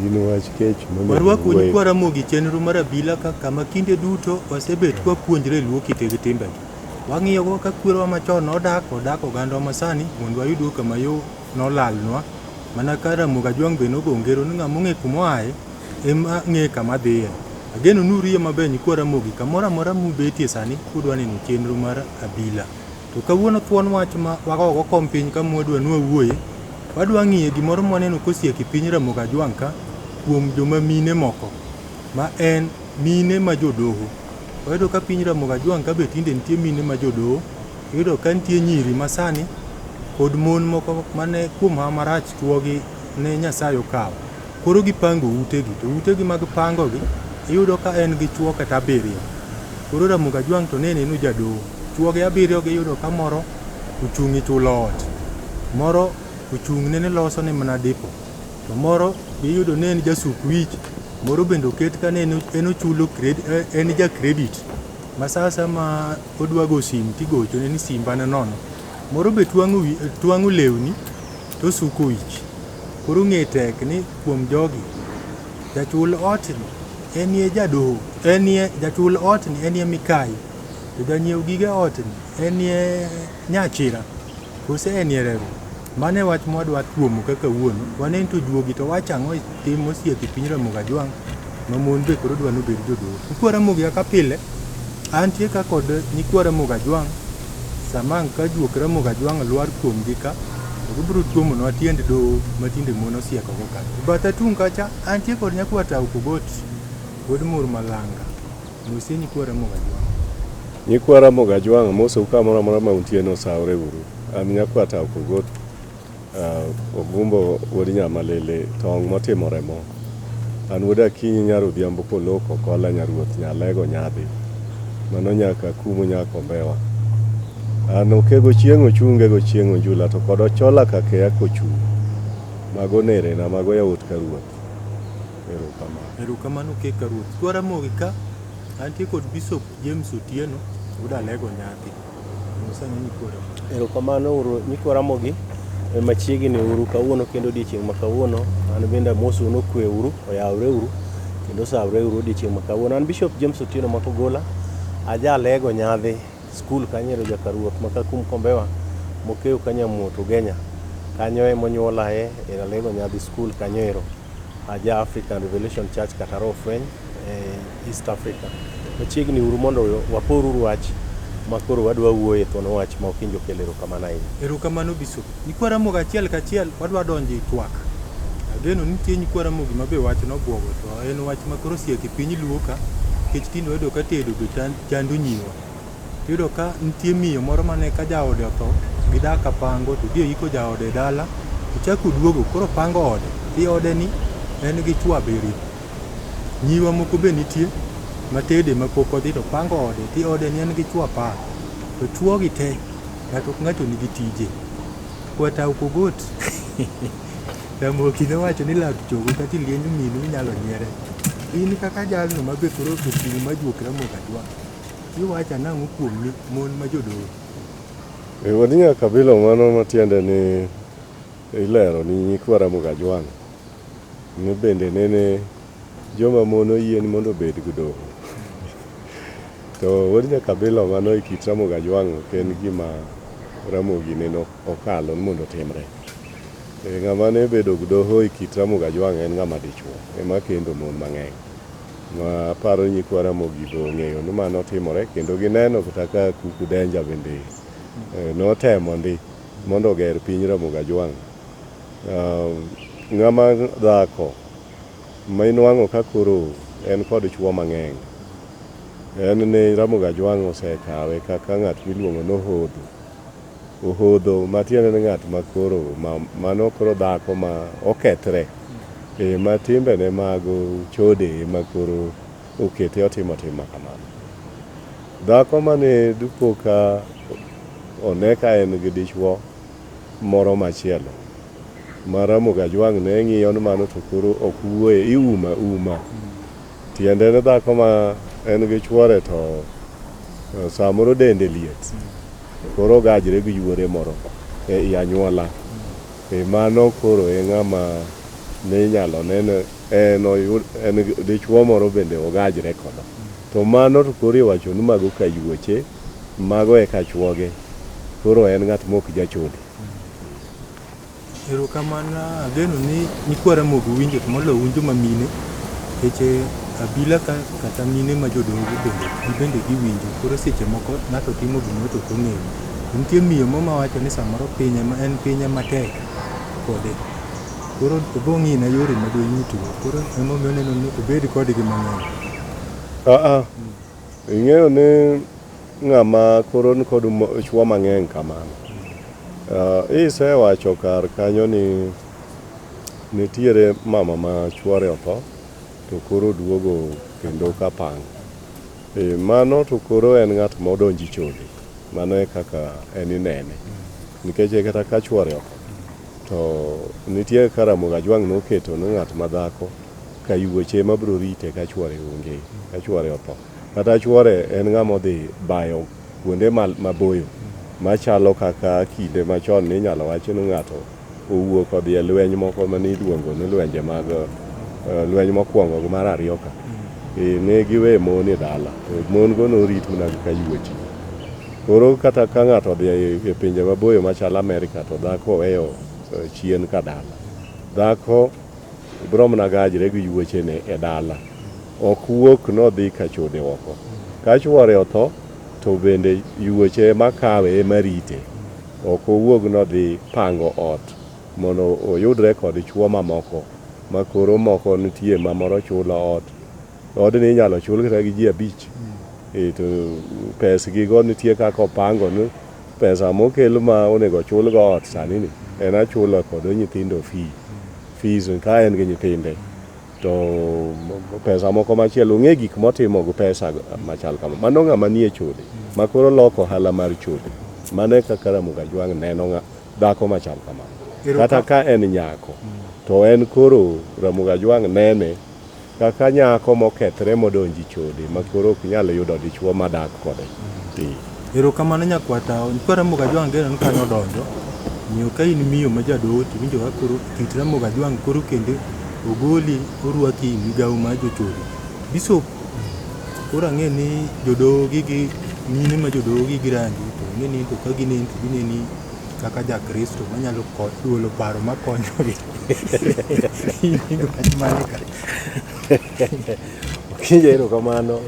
Gino wach kech warwako ni kwara mogi chenro mar abila kama kinde duto wasebet kwa puonjre luo kite gi timbe. Wang'iyo go ka kwerwa machon odak oganda masani mondo wayud kama yo nolalnwa mana ka Ramogi Ajwang' be nogongero ni ng'ama ong'e kuma ae ema ng'e kama dhiye. Ageno nuriyo maber ni kwa Ramogi kamoro amora mubetie sani kudwa neno chenro mar abila. To kawuono thuon wach ma wagogo kom piny ka mwadwa nwawuoye wadwa ng'iye gimoro mwaneno kosieki piny Ramogi Ajwang' ka kuom joma mine moko ma en mine ma jodoho. Wayudo ka piny Ramogi Ajwang' ka be tinde nitie mine ma jodoho, iyudo ka nitie nyiri masani kod mon moko mane kuom hawa marach chuogi ne Nyasaye okawo. Koro gipango utegi, to utegi mag pangogi iyudo ka en gi chuo kata 7. Koro Ramogi Ajwang' to nene no jadoho. Chuogi 7 gi iyudo ka moro ochung' e chulo ot, moro ochung' ne loso ne mana depo, to moro iyudo ne en Jasuk Wich, moro bende oket ka ne en ochulo en ja credit ma sasa ma odwa go sim tigocho ne ni simba na nono. Moro be twang'o lewni to suko wich. Koro ng'e tek ni kuom jogi jachul ot ni enie jadoho, enie jachul ot ni enie Mikai, to janyiew gige ot ni enie Nyachira, kose enie Reru. Mane wach mwadwa tuomo kaka wuono wanen to juogi to wachang'o tim osieki piny Ramogi Ajwang' ma mon be koro dwa nobed jodoho. Nikwa Ramogi kaka pile antie ka kod nikwa Ramogi Ajwang' samang ka juok Ramogi Ajwang' lwar kuomgi ka gibiro tuomonwa tiend doho matinde mon osieko go ka. Batha tung' kacha antie kod nyakwa Tau Kogot kod Mur Malanga mose nikwa Ramogi Ajwang'. Nyikwa Ramogi Ajwang' mosou kamoro amora ma untie nosawre uru. An nyakwa Tau Kogot, Ogumbo wuod Nyamalele, tong' motimore mo. An wuod Akinyi nyarudhiambo koloko kola nyaruoth nyalego nyadhi. Mano nyaka kumo nyaka Ombewa. An okego chieng' ochunge go chieng' onjula to kod ochola kake akochung'. Mago nere na mago yawuot ka ruoth. Erokamano keka ruoth. Kwa Ramogi ka antie kod Bishop James Otieno wuod Alego nyadhi. Mosani nikwa Ramogi. Erokamano uru nikwa Ramogi machiegni uru kawuono kendo odiochieng' ma kawuono an bende amosu nokwe uru, oyawre uru kendo savre uru odiochieng' ma kawuono. An Bishop James Otieno Makogola, aja Alego nyadhi skul kanyero jakaruoth makakum Kombewa mokeo kanyamuoto Genya. Kanyo emonyuolae e Alego nyadhi skul kanyoero. Aja African Revelation Church kata Rofweny East Africa. Machiegni uru mondo wapor uru wach makoro wadwa wuoye thuon wach ma Okinjo kelo. Erokamano ahinya. Erokamano Bishop. Nikwa Ramogi achiel kachiel wadwa donjo e twak. Ageno nitie Nikwa Ramogi mabe wach nobwogo to en wach makoro osieki piny luo ka kech tinde wayudo ka tedo be chando nyiwa. Yudo ka nitie miyo moro mane ka jaode otho gidak ka pango to dio iko jaode dala ichako duogo koro pango ode. Ti ode ni en gi chwo 7. Nyiwa moko be nitie matede mapok odhi to pango ode. Ti ode ni en gi chwo 10. To chwo gi te ng'ato nigi tije. Kwa Tau Kogot Ramogi nowacho ni lak chogo kati lienyo minu inyalo nyiere. In kaka jalno mabe koro oting'o majuok Ramogi Ajwang', iwacha nang'o kuom mon ma jodoho? Wuod Nyakabilo mano matiende ni ilero ni nyikwa Ramogi Ajwang' ni bende nene joma mon oyie ni mondo obed godoho. To wuod Nyakabilo mano e kit Ramogi Ajwang' ken gima Ramogi neno okalo mondo timre. Ng'ama ne bedo godoho e kit Ramogi Ajwang' en ng'ama dichuo ema kendo mon mang'eny. Ma paro nyikwa Ramogi go ng'eyo ni mano timore kendo gineno kata ka Kuku Denja bende notemo ndi mondo oger piny Ramogi Ajwang'. Ng'ama dhako ma inwang'o ka koro en kod chuo mang'eny. En ne Ramogi Ajwang' osekawe kaka ng'at miluongo nohodho. Ohodho matiende ni ng'at makoro mano koro dhako ma okethre. Ma timbene mago chode makoro okete otimo kamano. Dhako mane dupo ka one ka en gi dichuo moro machielo ma Ramogi Ajwang' ne ng'iyo ni mano to koro ok wuoye iuma. Tiende ni dhako ma en gi chuore to samoro dende liet. Koro gajre gi yuore moro e anyuola. Mano koro e ng'ama ne inyalo neno en dichuo moro bende ogajre kodo. To mano to koro iwacho ni mago kayuoche, mago e kachuoge. Koro en ng'at mok jachode. Erokamano, ageno ni nyikwara mogo winjo to molo winjo mamine, keche abila kata mine ma jodongo bende giwinjo. Koro seche moko ng'ato timo gimoro to ong'eyo. Nitie miyo mama wacho ni samoro pinye ma en pinye matek kode. Koro obong'ina yore maduong' koro emomiyo neno ni obed kodgi mang'eny. Ing'eyo ni ng'ama koro ni kod chuo mang'eny kamano. Isewacho kar kanyo ni nitiere mama ma chuore otho to koro duogo kendo kapang. Mano to koro en ng'at modonji chode. Mano e kaka en inene. Nikech kata ka chuore otho to nitie Karamogo Ajwang' noketo ni ng'at madhako kayuoche mabro rite ka chuore onge, ka chuore otho. Kata chuore en ng'ama odhi bayo kuonde maboyo machalo kaka kinde machon ni nyalo wacho ni ng'ato owuok odhi e lweny moko mane iluongo ni lwenje mag lweny mokwongo mar ariyo ka. Ne giwe mon e dala. Mon go norit mana ka yuoche. Koro kata ka ng'ato odhi e pinje maboyo machalo Amerika to dhako weyo chien ka dala. Dhako bro mana gajre gi yuoche ne e dala. Ok wuok nodhi ka chode oko. Ka chuore otho to bende yuoche makawe marite. Ok owuog nodhi pango ot mondo oyudre kod chuo mamoko. Ma koro moko nitie mamoro chulo ot. Odni inyalo chul kata gi ji 5. To pesgi go nitie kaka opango ni pesa mokelo ma onego chul go ot sani ni en achulo kod nyithindo fees ka en gi nyithinde. To pesa moko machielo ng'e gik motimo go pesa machal kama. Mano ng'ama nie chode. Ma koro loko ohala mar chode. Mano e kaka Karamogo Ajwang' neno dhako machal kama. Kata ka en nyako to en koro Karamogo Ajwang' nene kaka nyako mokethre modonji chode ma koro ok nyal yudo dichuo madak kode. Erokamano nyakwata, Karamogo Ajwang' geno kanyo donjo. Miyo ka in miyo ma jadoho to winjo ka koro kit Karamogo Ajwang' koro kende ogoli orwaki migawo ma jochode. Bishop koro ang'e ni jodoho gi mine ma jodoho gi rangi to ng'e ni to ka gineni kaka jakristo manyalo duolo paro makonyogi. Okinja erokamano.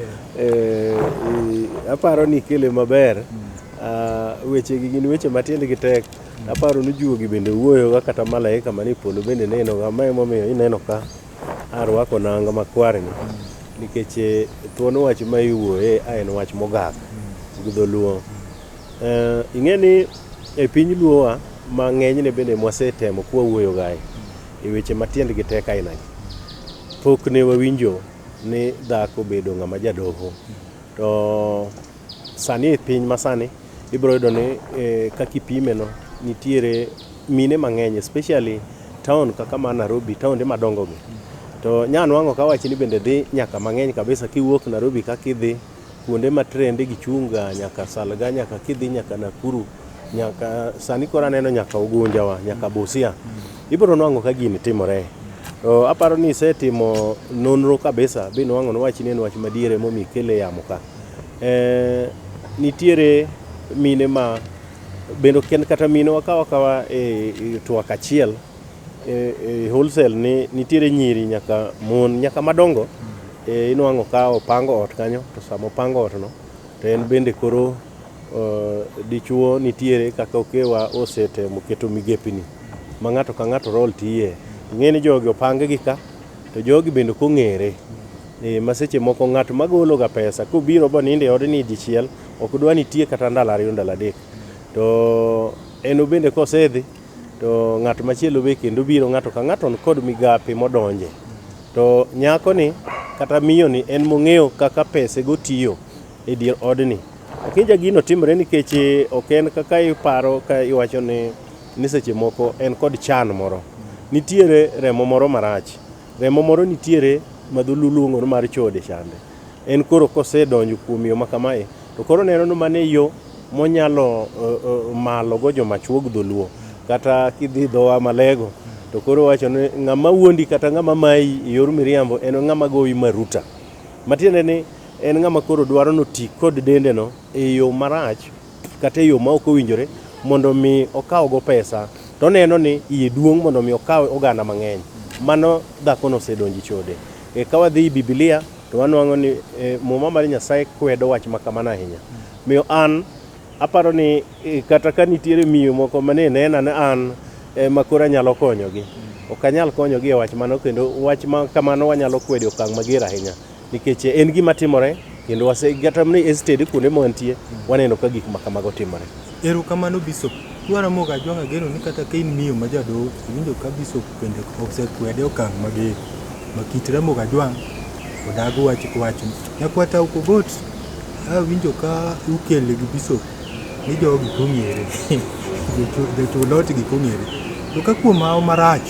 Aparo ni kele maber. Weche gi gin weche matiendgi tek. Aparo ni juogi bende wuoyo kata malaika mani polo bende neno ga ma emomiyo ineno ka arwako nanga makwar ni. Nikech thuon wach ma iwuoye en wach mogak gi dholuo. Ing'e ni e piny luowa ma ng'enyne bende mwasetemo kwa wuoyo gae e weche matiendgi tek aina gi. Pok ne wawinjo ni dhako bedo ng'ama jadoho. To sani e piny masani ibro yudo ni kakipime no nitiere mine mang'eny especially town kaka ma Nairobi, taonde madongo gi. To nyanwang'o ka wachi ni bende dhi nyaka mang'eny kabisa kiwuok Nairobi kakidhi kuonde ma trende gi chunga nyaka Salga nyaka kidhi nyaka Nakuru nyaka sani kora neno nyaka Ugunjawa nyaka Busia. Ibro nwang'o ka gini timore. To aparo ni isetimo nonro kabisa bi nwang'o no wachi ni en wach madiere momi kele yamo ka. Nitiere mine ma bendo ken kata mine wakawa twak achiel wholesale ni nitiere nyiri nyaka mon nyaka madongo inwang'o ka opango ot kanyo to samo pango ot no to en bende koro dichuo nitiere kaka okewa osetemo keto migepni ma ng'ato ka ng'ato rol tiye. Ing'e ni jogi opange gi ka to jogi bende kong'ere. Maseche moko ng'ato magolo ga pesa kubiro bo ninde odni dichiel ok dwa ni tie kata ndalo 2 ndalo 3 to eno bende kosedhi to ng'ato machielo be kendo biro ng'ato ka ng'ato kod migape modonje. To nyako ni kata miyo ni en mong'eyo kaka pese go tiyo e dier odni. Okinja gino timore nikech ok en kaka iparo ka iwacho ni seche moko en kod chan moro. Nitiere remo moro marach. Remo moro nitiere madhululuongo mar chode chande. En koro kosedonjo kuom yo makamae to koro neno no mane yo monyalo malo go joma chuog dholuo kata kidhi dhowa malego to koro wacho ni ng'ama wuondi kata ng'ama mayi yor miriambo en ng'ama goyi maruta. Matiende ni en ng'ama koro dwaro noti kod dende no e yo marach kata e yo ma ok owinjore mondo mi okaw go pesa to neno ni iye duong' mondo mi okaw oganda mang'eny. Mano dhako no sedonji chode. Ka wadhi Biblia to wanwang'o ni muma mar Nyasaye kwedo wach makamano ahinya. Miyo an aparo ni kata ka nitiere miyo moko mane nena ne an makora nyalo konyogi. Ok anyal konyogi e wach mano, kendo wach ma kamano wanyalo kwedo okang' mager ahinya nikech en gima timore kendo wasegatamni estate kuonde mantie waneno ka gik makamago timore. Erokamano Bishop. Dwaro moga ajwang' ageno ni kata ka in miyo ma jadoo winjo ka Bishop bende osekwede okang' mager makit Ramogi Ajwang' odago wach nyakwata Ukogot winjo ka ukele gi Bishop ni jogi kong'ere jachulot gi kong'ere to ka kuom mao marach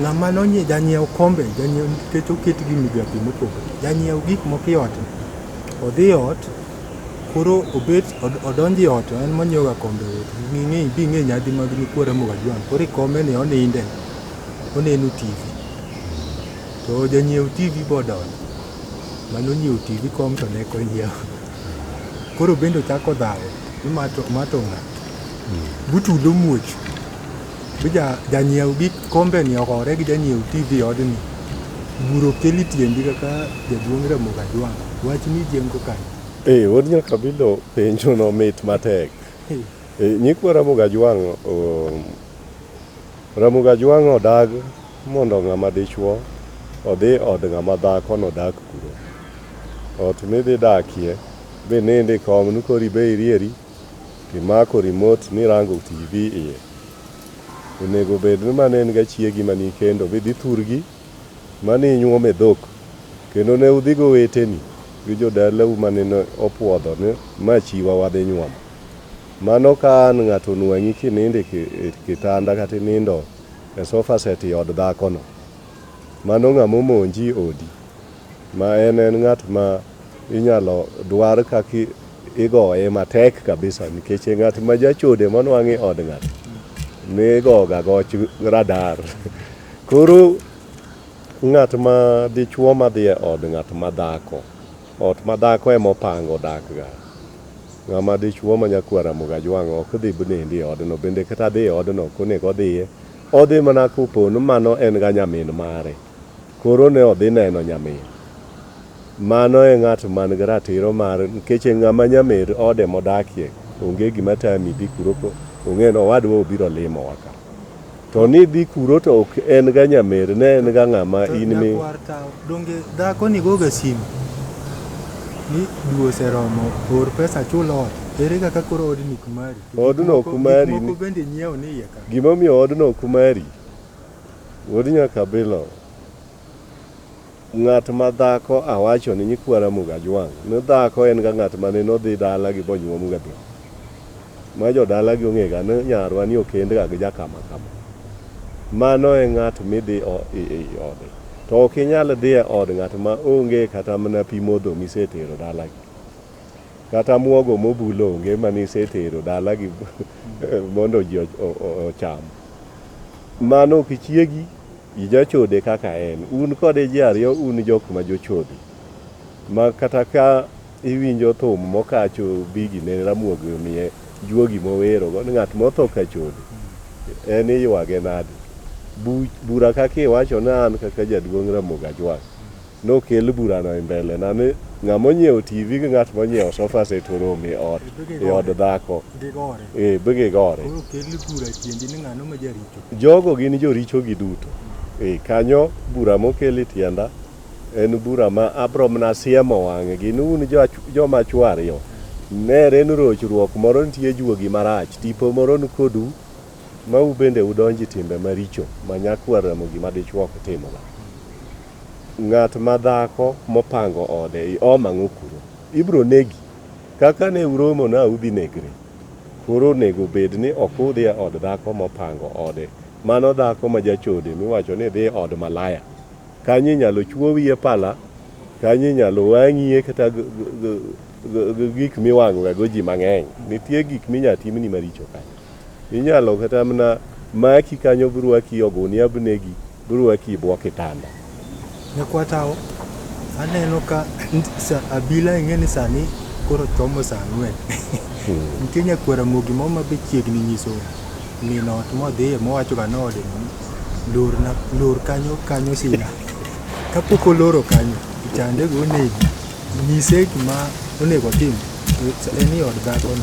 ng'ama nonye janyiew kombe janyiew nikech oket gi migapi mopogore janyiew gik moko e ot odhi ot koro obet odonji ot en monyiew ga kombe ng'e nyadhi mag nyikwa Ramogi Ajwang' koro kombe ni oninde oneno TV to janyiew TV bodonjo mano nyiew TV kom to ne konyiew koro bendo chako dhawo mato ng'at butulo muoch bija janyiew gik kombe ni ogore gi janyiew TV odni buro keli tiendi kaka jaduong' Ramogi Ajwang' wach ni jengo kan wod nyaka bilo penjo no mit matek nyikwa Ramogi Ajwang' Ramogi Ajwang' odag mondo ng'ama dichuo odhi od ng'ama dhako no dak kuro ot midhi dakie be nende kom nukori be irieri timako remote ni rango TV iye onego bed ni manen ga chiegi mani kendo be dhi thurgi mani nyuome dhok kendo ne udhigo weteni gi jodalau mane opuodho ni ma chiwa wadhi nyuom mano ka an ng'ato nwang'i kininde kitanda kata nindo e sofa set od dhako no mano ng'ama omonji odi ma en ng'at ma inyalo dwar kaki igoye matek kabisa nikech ng'at ma jachode manwang'i od ng'ato ne igoga goch radar koro ng'at ma dichuo madhi e od ng'at ma dhako ot ma dhako emopango dakga ng'ama dichuo ma nyakwa Ramogi Ajwang' ok dhi bnendi e odno bende kata dhi e odno konego dhiye odhi mana kupono mano en ga nyamin mare koro ne odhi neno nyamin mano e ng'at man gi ratiro mar nikech ng'ama nyamer ode modakie onge gima tami dhi kuro ko ong'e no wadwa obiro limo waka to ni dhi kuro to ok en ga nyamer ne en ga ng'ama in mi donge dhako ni goga simu ni duo seromo or pesa chulo ere kaka koro odni kumari odno kumari moko bende nyiewo ni yaka gima miyo odno kumari wodi nyaka bilo ng'at ma dhako awacho ni nyikwa Ramogi Ajwang' ne dhako en ga ng'at mane nodhi dala gi bonyuom ga dhok ma jodala gi ong'e ga ne nyarwa ni okend ga gi jakama kama mano e ng'at midhi ode to ok inyal dhi e od ng'at ma onge kata mana pi modho misetero dala gi kata muogo mobulo onge manisetero dala gi mondo ji ocham mano kichiegi ijachode kaka en un kode ji ariyo un jok ma jochode ma kata ka iwinjo thum mokacho bigi ne Ramogi omiye juogi mowero go ng'at motho ka chode en iywage nade bura kaka iwacho na an kaka jaduong' Ramogi Ajwang' nokel bura no mbele na ni ng'ama onyiewo TV gi ng'at monyiewo sofa set oromo e od dhako bege gore jogo gin joricho gi duto kanyo bura mokel tienda en bura ma abromna siemo wang'e gin un joma chwo ariyo nere en rochruok moro nitie juogi marach tipo moro nikodu ma ubende udonji timbe maricho ma nyakwa Ramogi madichuo timoga ng'at ma dhako mopango ode omang'o kuro ibro negi kaka ne uromo na udhi negre koro nego bed ni ok udhi e od dhako mopango ode mano dhako ma jachode miwacho ni dhi od malaya kanyo inyalo chuo wiye pala kanyo inyalo wang'ie kata gik miwang'o go ji mang'eny nitie gik minyatimni maricho kanyo inyalo kata mana maki kanyo brwaki ogunia bnegi brwaki bwo kitanda. Nyakwatao aneno ka abila ing'eni sani koro chomo saa 4. Nitie nyakwara mogi mo mabe chiegni nyiso ni not modhiye mowacho ga node lor kanyo sina. Kapok oloro kanyo chande go onegi nyise gima onego tim eni od dhako no.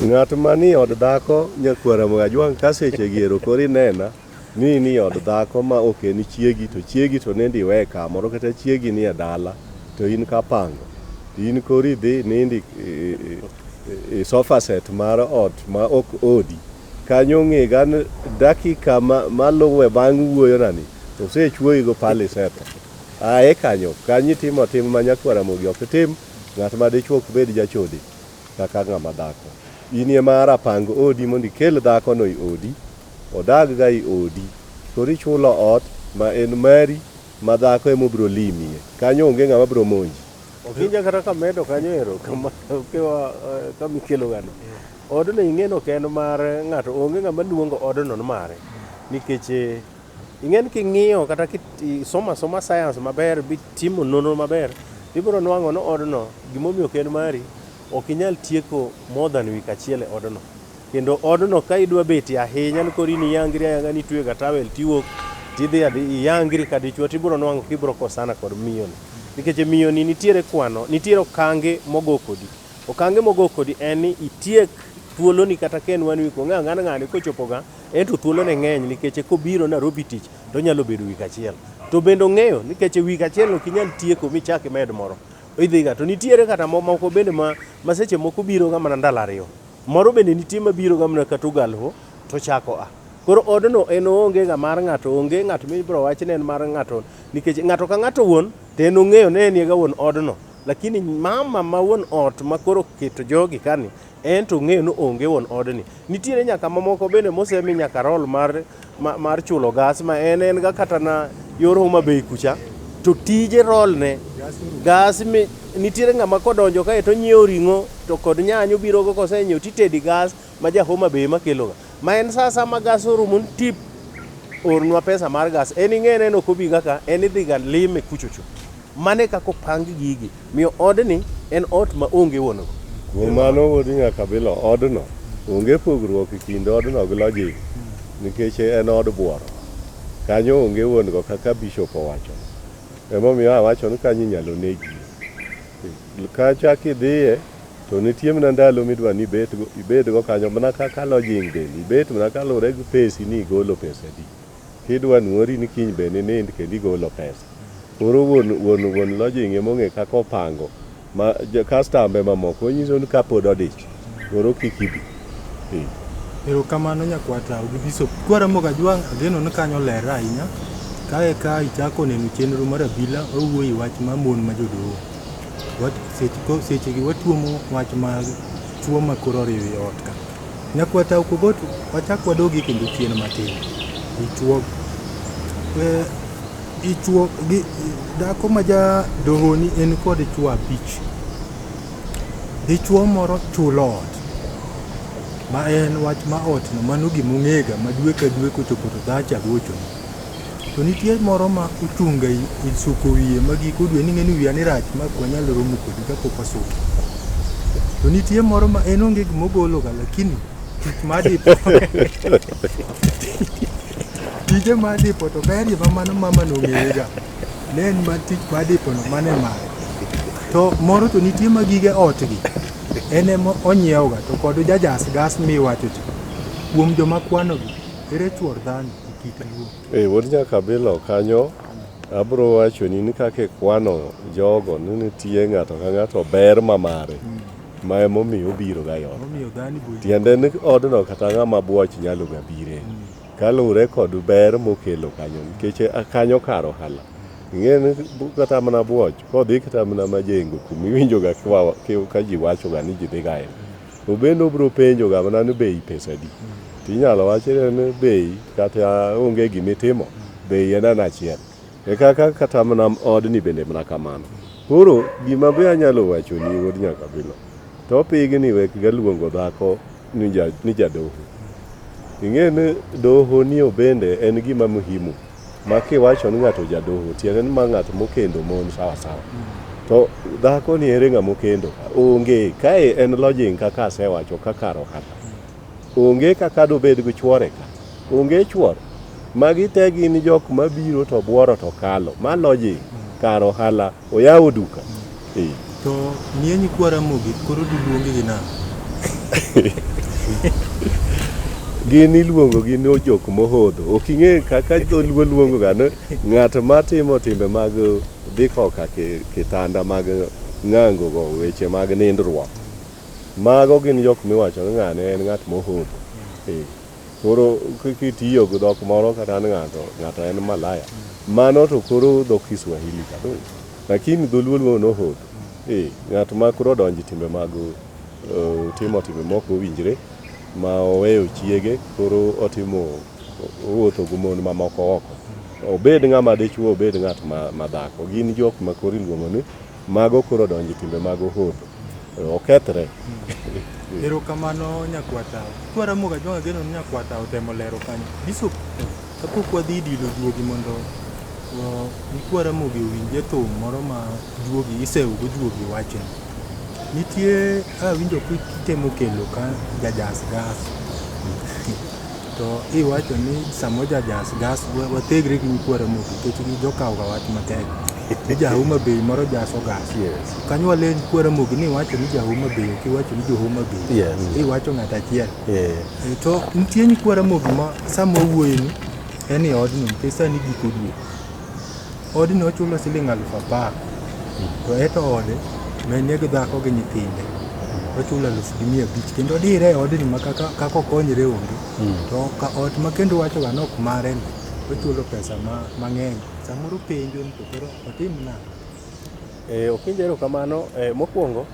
Ng'at mani od dhako nyakwara Mwajwang' ka seche giero kori nena ni od dhako ma ok ni chiegi to nendi we kamoro kata chiegi ni e dala to in kapango in kori dhi nindi sofa set mar ot ma ok odi kanyo ng'e gan dakika maluwe bang' wuoyo nani to sechuoyi go pale seto kanyo timo tim ma nyakwara mogi ok tim ng'at ma dichuo ok bed jachode kaka ng'ama dhako inie mara pango odi mondo ikel dhako no i odi odag ga i odi kori chulo ot ma en mari ma dhako emo bro limie kanyo onge ng'ama bro monji. Okinja kata kamedo kanyo ero kama ikelo gano odno ing'eno ken mar ng'ato onge ng'ama luongo odno mare nikech ing'en king'iyo kata soma science maber bitimo nonro maber ibro nwang'o no odno gimomiyo ken mari ok inyal tieko more than week achiel e odno kendo odno ka idwa beti ahinya ni kori ni yangri ayanga ni twe ga tawel tiwuok tidhi yangri ka dichuo tibro nwang'o kibro kosana kod miyoni nikech miyoni nitiere okange mogo kodi en ni itiek thuolo ni kata ken wan wiko ng'ani kochopo ga ento thuolo ne ng'eny nikech kobiro Nairobi tich to nyalo bedo wik achiel to bendo ng'eyo nikech wik achiel ok inyal tieko michak med moro idhiga to nitiere kata moko bende ma seche moko biro ga mana ndalo 2 moro bende nitie mabiro ga mana kata ogalho to chako koro odno en onge ga mar ng'ato onge ng'ato mibro wach ne en mar ng'ato nikech ng'ato ka ng'ato wuon te en ong'eyo ne en ga wuon odno lakini mama ma wuon ot ma koro keto jogi kani en to ng'eyo no onge wuon odni nitiere nyaka mamoko bende mosemi nyaka rol mar chulo gas ma en ga kata na yor Homa Bay kucha to tije rol ne gas nitiere ng'ama kodonjo kae to nyiewo ring'o to kod nyanyo biro go kosenyiewo titedi gas ma ja Homa Bay makelo ga ma en sasa ma gas orumo tip ornwa pesa mar gas en ing'ene no kobi kaka en idhi ga lime kuchocho mane kako pang gigi miyo odni en ot ma onge wono kuom mano wodi nyaka bilo odno onge pogruok e kind odno gi logic nikech en od buoro kanyo onge wuon go kaka bishop owacho emomiyo awacho ni kanyo inyalo negi ka chak idhiye to nitie mana ndalo midwa ni ibed go kanyo mana kaka lodging bende ibet mana kalure gi pesi ni igolo pesa di kidwa nuori ni kiny bende nind kendo igolo pesa koro wuon lodging emong'e kaka opango ma kastambe mamoko onyiso ni kapod odich koro kik ibi. Erokamano nyakwata gi Bishop Kwara Mwajwang' ageno ni kanyo ler ahinya kae ka ichako neno chenro mar abila owuoyi wach ma mon ma jodoho seche gi watuomo wach ma chuo ma koro oriwo e ot ka nyakwata ukogoto wachak wadogi kendo chien matin ichuo gi dhako ma ja doho ni en kod chuo 5 dichuo moro chulo ot ma en wach ma ot no mano gimong'ega ma dwe ka dwe kochopo to dhacha gocho to nitie moro ma uchunga isuko wiye ma giko dwe ni ng'eni wiya ni rach ma kwanyal romo kodi kapok wasuko to nitie moro ma en onge gimogolo ga lakini tich madipo tije madipo to beri ma mano mama nong'ega ne en ma tich madipo no mane mare to moro to nitie ma gige otgi en ema onyiewoga to kod jajas gas miwacho kuom joma kwanogi ere chuor dhano kit luo wod nyaka bilo kanyo abro wacho ni kake kwano jogo ni nitie ng'ato ka ng'ato ber ma mare ma emomiyo biro ga yot tiende ni odno kata ng'ama buoch nyalo ga bire kalure kod ber mokelo kanyo nikech kanyo karo hala ing'eni kata mana buoch kodhi kata mana majengo kumiwinjo ga ka ji wacho ga ni ji dhi gae to bende obro penjo ga mana ni bei pesa di tinyalo wacho ni bei kata onge gimitimo bei en achiel e kaka kata mana odni bende mana kamano koro gima be anyalo wacho ni wod nyaka bilo to pigni wek ga luongo dhako ni jadoho ing'eni doho ni obende en gima muhimu ma kiwacho ni ng'ato jadoho tiende ni ma ng'ato mokendo mon sawa sawa. To dhako ni ere ng'ama mokendo onge kae en lodging kaka asewacho kaka rohaka onge kaka dobed gi chwore ka onge chwore magi te gin jok mabiro to buoro to kalo ma lodging kar ohala oyawo duka. To nie nyikwara mogi koro duluongi gi nang'o? Gin iluongo gi no jok mohodho. Ok ing'e kaka dholuo luongo ga ng'at matimo timbe mag dhi koka kitanda mag ng'ango go weche mag nindruok. Mago gin jok miwacho ni ng'ane en ng'at mohodho. Koro kitiyo gi dhok moro kata ng'ato en malaya. Mano to koro dhok Kiswahili ka. Lakini dholuo luongo nohodho. Ng'at ma koro donjo timbe mag timo timbe moko winjre ma oweyo chiege koro otimo wuotho gi mon mamoko oko. Obed ng'ama dichuo obed ng'at ma dhako. Gin jok ma koro iluongo ni mago koro donjo timbe mag hodho. Okethre. Erokamano nyakwata. Kwara moga jonga geno nyakwata otemo lero kanyo. Bishop kapok wadhi dilo juogi mondo nikwara mogi owinje thum moro ma juogi iseugo juogi wachen. Nitie winjo kitemo kelo ka jajas gas. To iwacho ni samo jajas gas wategre gi nikwara mogi nikech gijokawo ga wach matek. Jahuma Bay moro jaso gas. Kanyo wale nikwara mogi ni wacho ni Jahuma Bay kiwacho ni Jahuma Bay. Iwacho ng'ata achiel. To nitie nikwara mogi ma samo wuoye ni en odni pesa ni giko dwe. Odni ochulo siling 10,000. To eto ode menie gi dhako gi nyithinde ochulo 500 kendo dire odni ma kaka okonyre onge. To ka ot ma kendo wacho ga nok mare ni ochulo pesa mang'eny. Samoro penjo ni to koro otim nang'o? Okinja erokamano. Mokwongo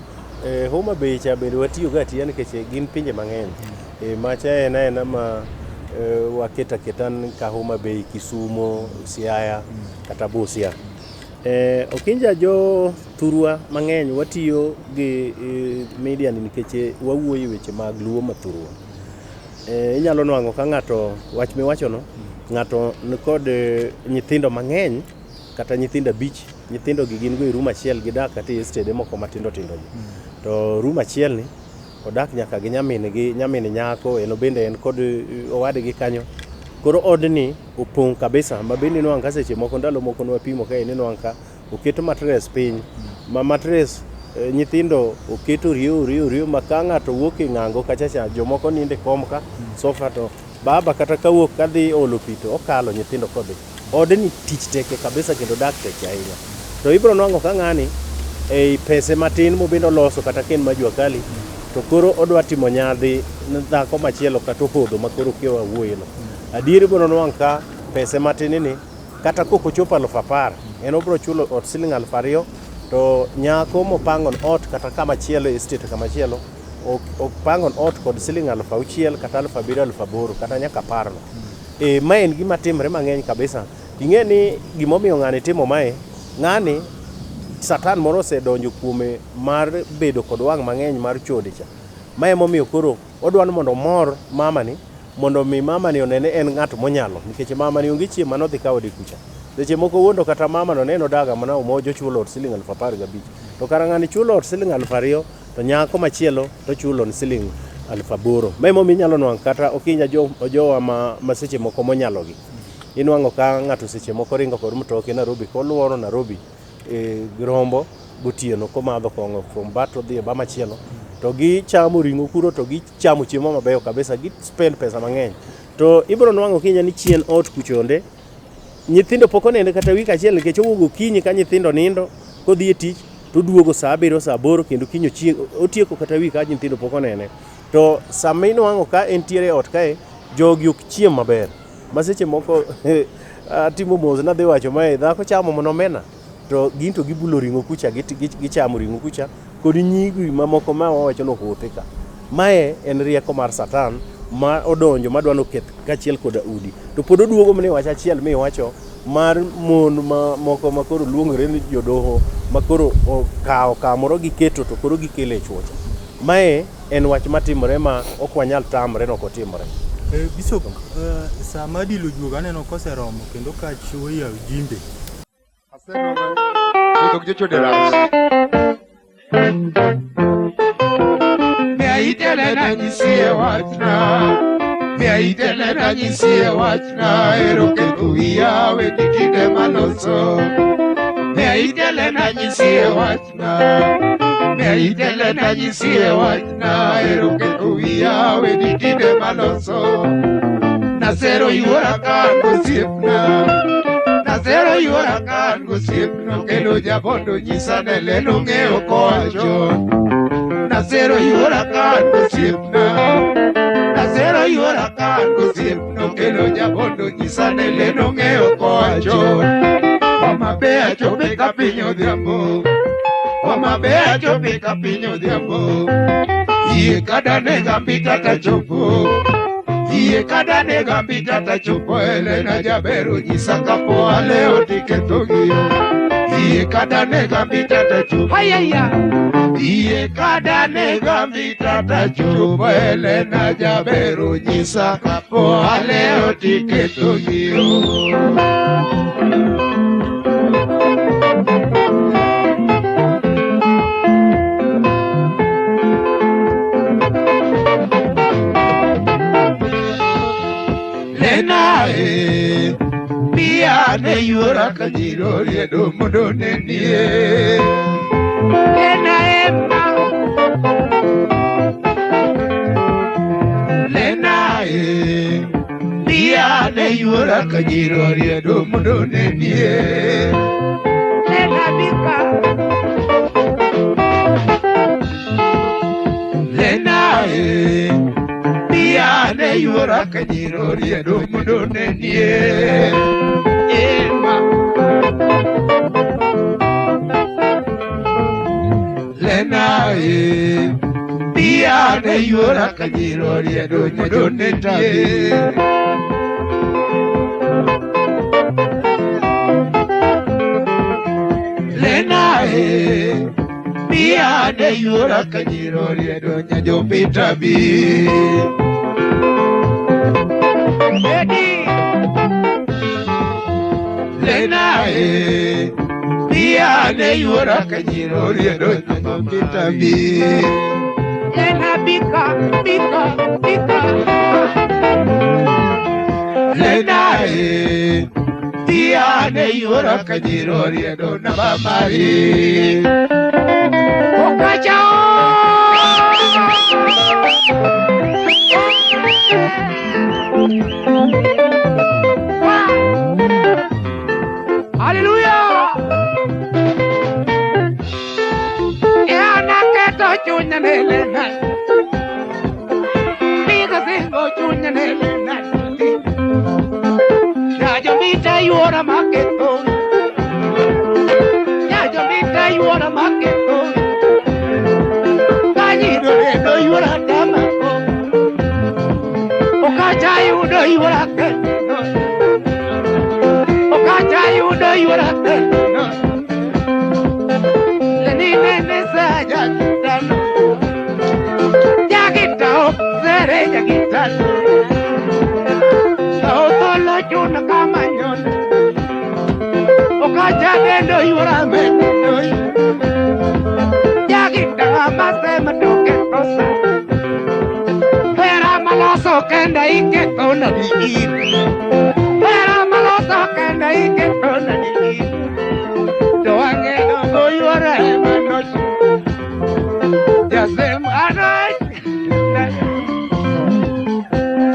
Homa Bay cha bende watiyo ga tiya nikech gin pinje mang'eny. Macha en aena ma waketa ketan ka Homa Bay, Kisumo, Siaya kata Busia. Okinja jo thurwa mang'eny watiyo gi media ni nikech wawuoyo weche mag luo ma thurwa. Inyalo nwang'o ka ng'ato wach miwacho no ng'ato nikod nyithindo mang'eny kata nyithindo 5. Nyithindo gi gin go e room achiel gidak kata e stede moko matindo tindo. To room achiel ni odak nyaka gi nyamin nyako eno bende en kod owadgi kanyo. Koro odni opong' kabisa ma bende nwang' ka seche moko ndalo moko nwapimo ka en nwang' ka oketo matres piny ma matres nyithindo oketo riyo ma ka ng'ato wuok e ng'ango kachacha jomoko ninde kom ka sofa to baba kata kawuok kadhi olo pi to okalo nyithindo kodhi. Odni tich teke kabisa kendo dak teke ahinya. To ibro nwang'o ka ng'ani ei pese matin mobende oloso kata ken ma jua kali to koro odwa timo nyadhi dhako machielo kata opodho ma koro kewa wuoyeno. Adieri bro nwang' ka pese matin ni kata koko chopo 10,000 en obro chulo ot siling 2,000 to nyako mopangon ot kata kama chielo estate kama chielo opangon ot kod siling 6,000 kata 7,000 8,000 kata nyaka 10,000. Ma en gima timre mang'eny kabisa. Ing'e ni gimomiyo ng'ani timo mae, ng'ani satan moro osedonjo kuome mar bedo kod wang' mang'eny mar chode cha. Ma emomiyo koro odwano mondo mor mamani mondo mi mamani onene en ng'at monyalo nikech mamani onge chiemo manodhi kawo de kucha. Seche moko wuondo kata mamano neno daga mana omojo chulo ot siling 15,000. To kara ng'ani chulo ot siling 2,000 to nyako machielo to chulo ni siling 8,000. Ma emomiyo inyalo nwang' kata Okinja jowa ma seche moko monyalo gi. Inwang'o ka ng'ato seche moko ringo kod mtoke Nairobi koluoro Nairobi Grombo gotieno komadho kong'o from bat to dhi ba machielo to gichamo ring'o kuro to gichamo chiemo mabeyo kabisa gi spend pesa mang'eny. To ibro nwang'o Kinya ni chien ot kuchonde nyithindo pok onende kata wik achiel nikech owuok okinyi ka nyithindo nindo kodhi e tich to duogo saa 7 saa 8 kendo kinyo otieko kata wik ka nyithindo pok onene. To sama inwang'o ka entiere ot kae jogi ok chiem maber. Maseche moko timo moz na dhi wacho mae dhako chamo monomena to gin to gibulo ring'o kucha gichamo ring'o kucha kod nyigi mamoko ma wawacho no hotheka. Mae en rieko mar satan ma odonjo madwano keth kachiel koda udi. To pod oduogo mne wacha achiel mi wacho mar mon moko makoro luongore ni jodoho makoro okawo kamoro giketo to koro gikele chuocha. Mae en wach matimore ma ok wanyal tamre no kotimore. Bishop, sama dilo juoga neno koseromo kendo kachiwo yaw jimbe. Itele na nyisie wachna, itele na nyisie wachna, ero ketu yawe dikide maloso. Itele na nyisie wachna, itele na nyisie wachna, ero ketu yawe dikide maloso. Nasero yuora kango siepna, nasero yuora kango siepna, kelo jabondo nyisane leno ngeo koacho. Nasero yuora kango siepna, nasero yuora kango siepna, kelo jabondo nyisane leno ngeo koacho. Wamabea chope kapinyo dhiambo, wamabea chope kapinyo dhiambo, iye kada nega mbita tachopo, iye kada nega mbita tachopo, elena jaberu nyisanga po aleo tiketogio, iye kada nega mbita tachopo, hayaya, iye kada nega mbita tachopo, elena jaberu nyisanga po aleo tiketogio. Lenae, piane yuora kajiro riedo mondo nenie. Lenae ma, Lenae, piane yuora kajiro riedo mondo nenie. Lena bika, Lenae, piane yuora kajiro riedo mondo nenie. Ema, Lenae, piane yuora kajiro riedo mondo nenie. Lenae, piane yuora kajiro riedo nyajo pita bi. Lenae, piane yuora kajiro riedo nyajo pita bi. Lena bika, bika, bika. Lenae, piane yuora kajiro riedo nabamari. Okachao! Hallelujah! Eana keto chunya nelena, Pika singo chunya nelena. Yajo mita yuora maketo, yajo mita yuora maketo. Kajido redo yuora tamako, okachayudo yuora keto, okachayudo yuora keto. Lenine nesa jagitano, jagitao sere jagitano. Tolo chuna kamanyon, okachagendo yuora meto. Jagita masema duke tosa, pera maloso kenda ike tona di. Pera maloso kenda ike tona di. Doange dongo yuora emanos, jasem anay.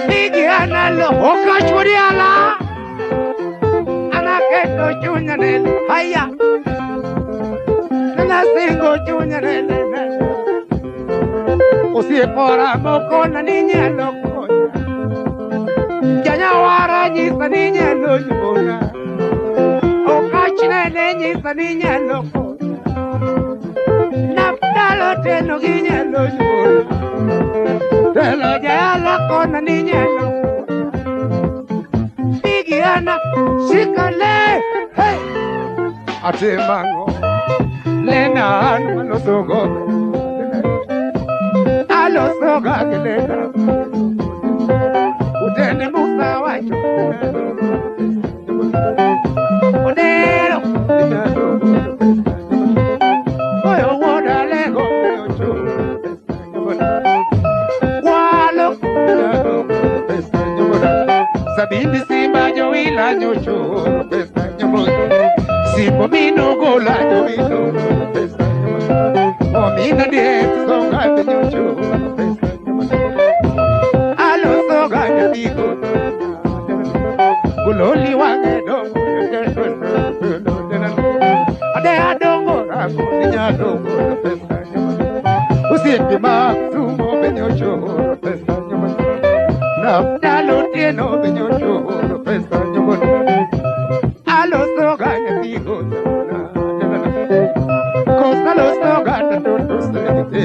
Bigi analo okachuri ala, anaketo chunya nel haya. Nasingo chunya nene, osipora mokona niña lokonya, janyawara nyisa niña lokonya, okachine nyisa niña lokonya, napdalo teno giña lokonya, telo jaya kona niña lokonya, bigiana shikale, hey, atimango. Lena alo sogo, alo soga lena. Odero Oyo woda lego Walo Sabindi simba joila nyocho Simbo mino gola joilo Omina de songa nyocho Alo songa nyocho Guloli wange dongo Ade adongo Rako ninya dongo Usipi maksumo benyocho Nalo tieno benyocho Alo soga nyatigo Costa lo soga tanto se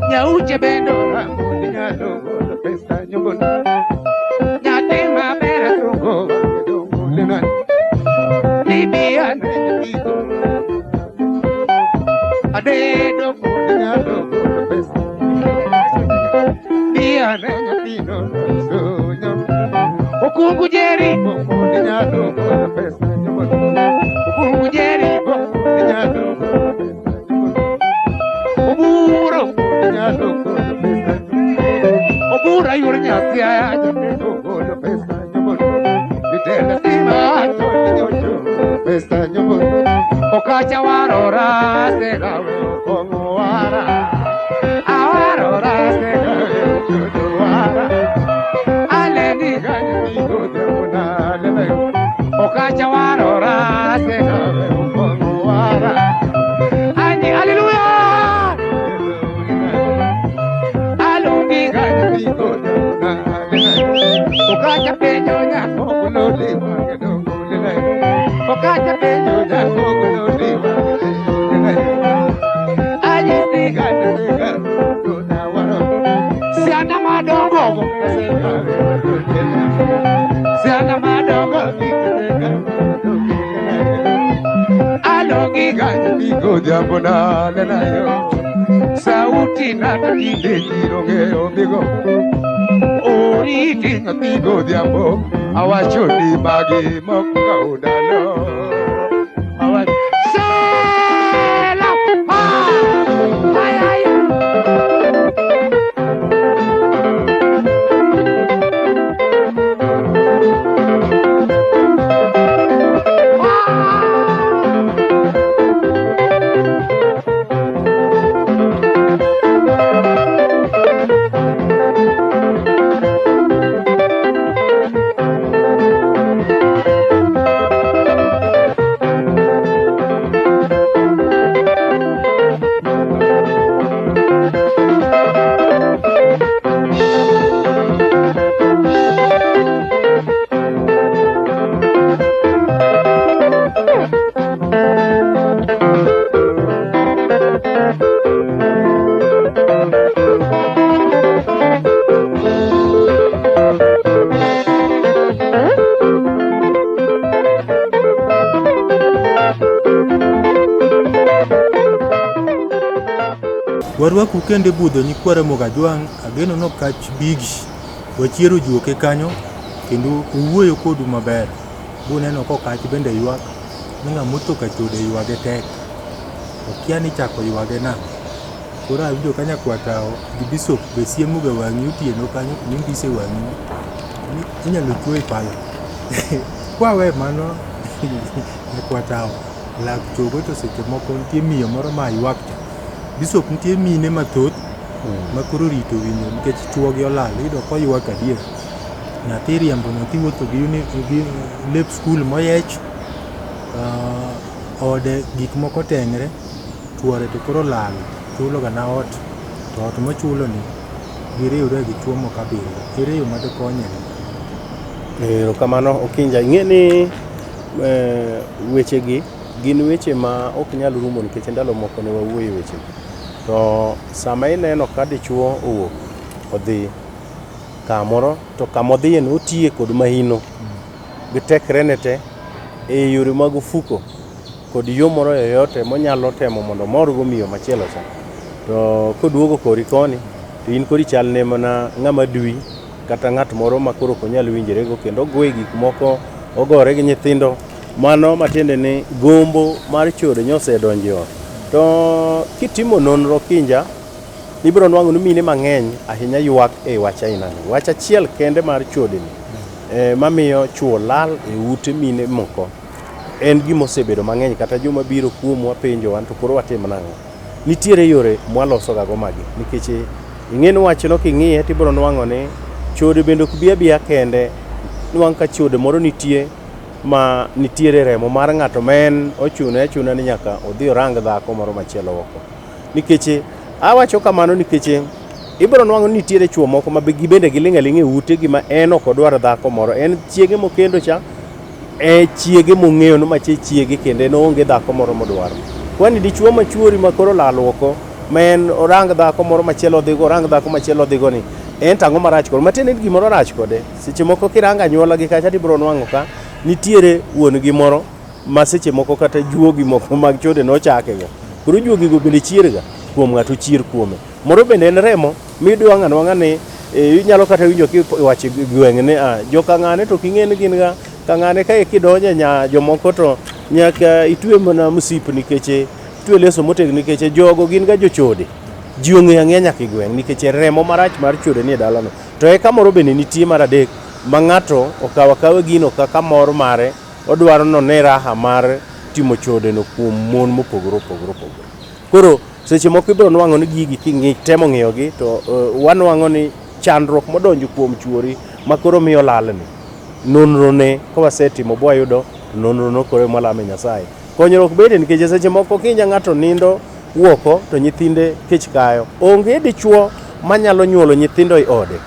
Nyauche bendo Rako ninya dongo Nyatema bera dongo Libya nyatigo Ade dongo ninya dongo Dia nyatigo Okungu jeri ninya dongo Okungu jeri ninya dongo Oburo ninya dongo Obura yurnya sia dongo pesa nyoboro Ditela sima nyonyo pesa nyoboro Okacha warora segawe kongwara Awarora segawe kongwara Aleni ganyi godemuna lele Okacha warora segawe kongwara Ani haleluya Alungi ganyi godemuna lele Okacha peño nyako kuloli wange dongo lele Okacha peño nyako kuloli wange lele Aji siga siga kuna waro Siana madongo Siana madongo Alongi ganyi godemuna lele yo Sauti na tulinde jironge obigo Ori tinga tigo diambo awachoni magi moka udalo awach sela ay ay Warwaku kende budho nyikwara Mogajwang' ageno no kach bigi wachiero juoke kanyo kendo uwuoyo kodu maber buneno ko kach bende ywak ninga mutoka chode ywage tek okia ni chako ywage na kora awinjo kanya kwatao gi bishop be siemuga wang'i otieno kanyo nimbise wang'i inyalo chwe pala kwawe mano ne kwatao lak chogo to seche moko nitie miyo moro ma ywak Bishop nitie mine mathoth makoro rito winyo nikech chuogi olal iyudo koywak adier nyathi riembo nyathi wuotho gi lep skul moyech ode gik moko tengre chuore to koro lal chuloga na ot to ot mochulo ni giriwre gi chuo moko abiriyo ere yo madokonyere. Erokamano Okinja, ing'e ni wechegi gin weche ma ok nyal rumo nikech ndalo moko ne wawuoye weche to sama ineno ka dichuo owuok odhi kamoro to kamodhiye no otiye kod mahino gitekre ne te e yore mag fuko kod yo moro yoyote monyalo temo mondo morgo miyo machielo cha to koduogo kori koni to in kori chal ne mana ng'ama dwi kata ng'at moro ma koro ok onyal winjrego kendo ogoye gik moko, ogore gi nyithindo, mano matiende ni gombo mar chode nyosedonjo e ot. To kitimo nonro Kinja, ibiro nwang'o ni mine mang'eny ahinya ywak e wach ainani. Wach achiel kende mar chode ni mamiyo chuo lal e ute mine moko en gima osebedo mang'eny, kata joma biro kuomwa penjo wan to koro watim nang'o. Nitiere yore mwaloso gago magi, nikech ing'en wachno king'iye tibiro nwang'o ni chode bende ok bi abiya kende. Nwang' ka chode moro nitie ma nitiere remo mar ng'ato ma en ochune ni nyaka odhi orang dhako moro machielo oko. Nikech awacho kamano nikech ibiro nwang'o ni nitiere chuo moko ma gibende giling' aling' e ute gi ma en ok odwar dhako moro, en chiege mokendo cha chiege mong'eyo no mache chiege kendo en onge dhako moro modwaro. Kwani dichuo machuori ma koro lal oko ma en orang dhako moro machielo dhigo, orang dhako machielo dhigo ni en tang'o marach koro matiende ni gimoro rach kode. Seche moko kiranga anyuola gi kacha tibiro nwang'o ka nitiere wuon gi moro ma seche moko kata juogi moko mag chode nochakego. Koro juogi go bende chierga kuom ng'ato chier kuome. Moro bende en remo midwang'a nwang'a ni inyalo kata winjo kiwacho gweng' ni joka ng'ane to king'en gin ga ka ng'ane ka kidonje nya jomoko to nyaka itwe mana msip nikech itwe leso motegni nikech jogo gin ga jochode. Ji ong'e ang'eya nyaka gweng' nikech remo marach mar chode ni e dalano. To eka moro bende nitie mar adek ma ng'ato okawa gino kaka mor mare odwaro none raha mar timo chode no kuom mon mopogore. Koro seche moko ibiro nwang'o ni gigi temo ng'iyogi to wanwang'o ni chandruok modonjo kuom chuori ma koro miyo lalni. Nonro ne kawasetimo bwayudo nonro no koro malame Nyasaye. Konyruok bende nikech seche moko Kinja ng'ato nindo wuoko to nyithinde kech kayo. Onge dichuo manyalo nyuolo nyithindo e ode.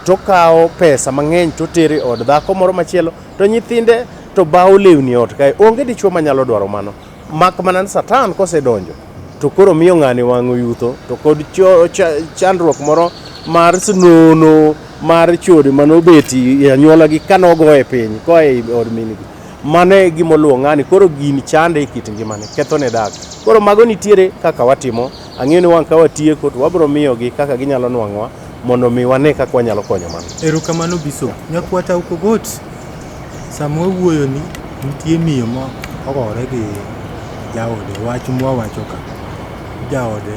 To kawo pesa mang'eny to tere od dhako moro machielo to nyithinde to bawo lewni ot kae. Onge dichuo manyalo dwaro mano. Mak mana Satan kosedonjo to koro miyo ng'ani wang'o yutho to kod chandruok moro mar nono mar chode manobeti e anyuola gi kanogoe piny koa e od mingi. Mano e gimoluwo ng'ani koro gini chande e kit ngimane, kethone dak. Koro mago nitiere kaka watimo. Ang'eyo ni wang' ka watieko to wabiro miyogi kaka ginyalo nwang'owa mondo mi wane kaka wanyalo konyo mano. Erokamano Bishop. Nyakwata Ukogot, sama wawuoyo ni nitie miyo ma ogore gi jaode, wach mwawacho ka. Jaode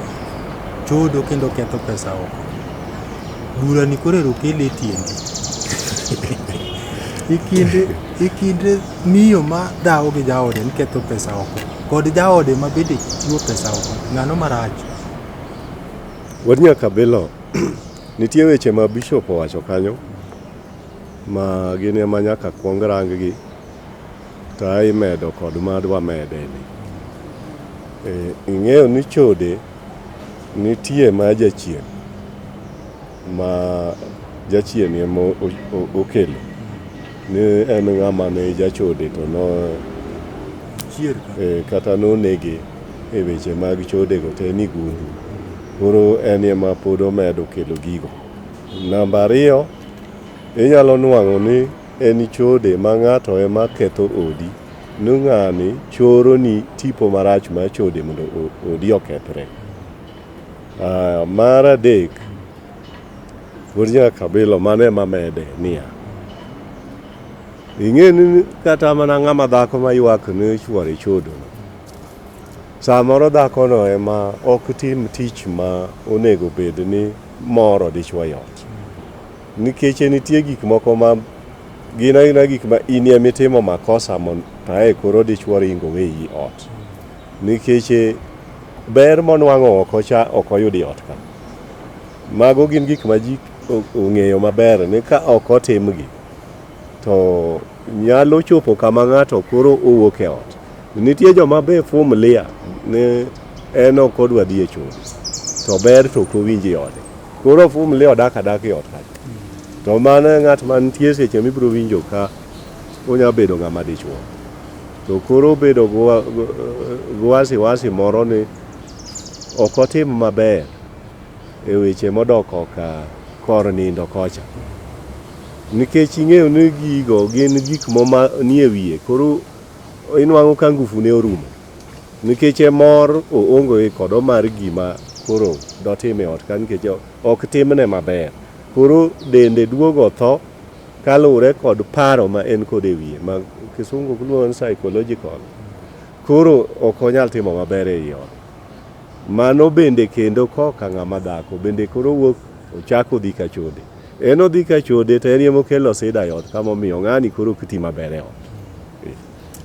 chodo kendo ketho pesa oko. Bura ni koro erokele tiendi. Ikinde miyo ma dawo gi jaode ni ketho pesa oko kod jaode ma bende chiwo pesa oko, ng'ano marach. Wadnya kabelo nitie weche ma Bishop owacho kanyo ma gin ema nyaka kuong rang gi ta imedo kod madwa mede ni. Ing'eyo ni chode nitie ma jachien ma jachien ema okelo ni en ng'ama ne jachode to no chier kata no nege e weche mag chode go te ni gundu. Koro en ema pod omedo kelo gigo. Namba 2, inyalo nwang'o ni en chode ma ng'ato ema ketho odi. Ng'ani choro ni tipo marach ma chode mondo odi okethre. Mar adek, Wadnya kabelo mane ma mede niya. Ing'e ni kata mana ng'ama dhako ma ywak ne chuore chodo. Samoro dhako no ema ok tim tich ma onego bed ni moro dichuo yot. Nikech nitie gik moko ma gina gik ma inie mitimo makosa mon tae koro dichuo ringo weyi ot. Nikech ber monwang'o oko cha ok oyudi ot ka. Mago gin gik ma ji ong'eyo maber ni ka ok otimgi to nyalo chopo kama ng'ato koro owuok e ot. Nitie joma be familia ne en ok odwa dhi e chode to ber to ok owinji ode. Koro familia odak e ot ka. To mano ng'at man nitie seche mibiro winjo ka onya bedo ng'ama dichuo. To koro bedo wasi moro ni ok otim maber e weche modok oka kor nindo kocha. Nikech ing'eyo ni gigo gin gik ma nie wiye koro inwang'o ka ngufu ne orumo. Nikech mor oongo kod mar gima koro dotime ot ka nikech ok timne maber. koro dende duogo tho kalure kod paro ma en kod e wiye ma kisungu luongo ni psychological. Koro ok onyal timo maber e ot. Mano bende kendo koka ng'ama dhako bende koro wuok ochako dhi ka chode. En odhi ka chode to en emo kelo sida e ot kama omiyo ng'ani koro ok ti maber e ot.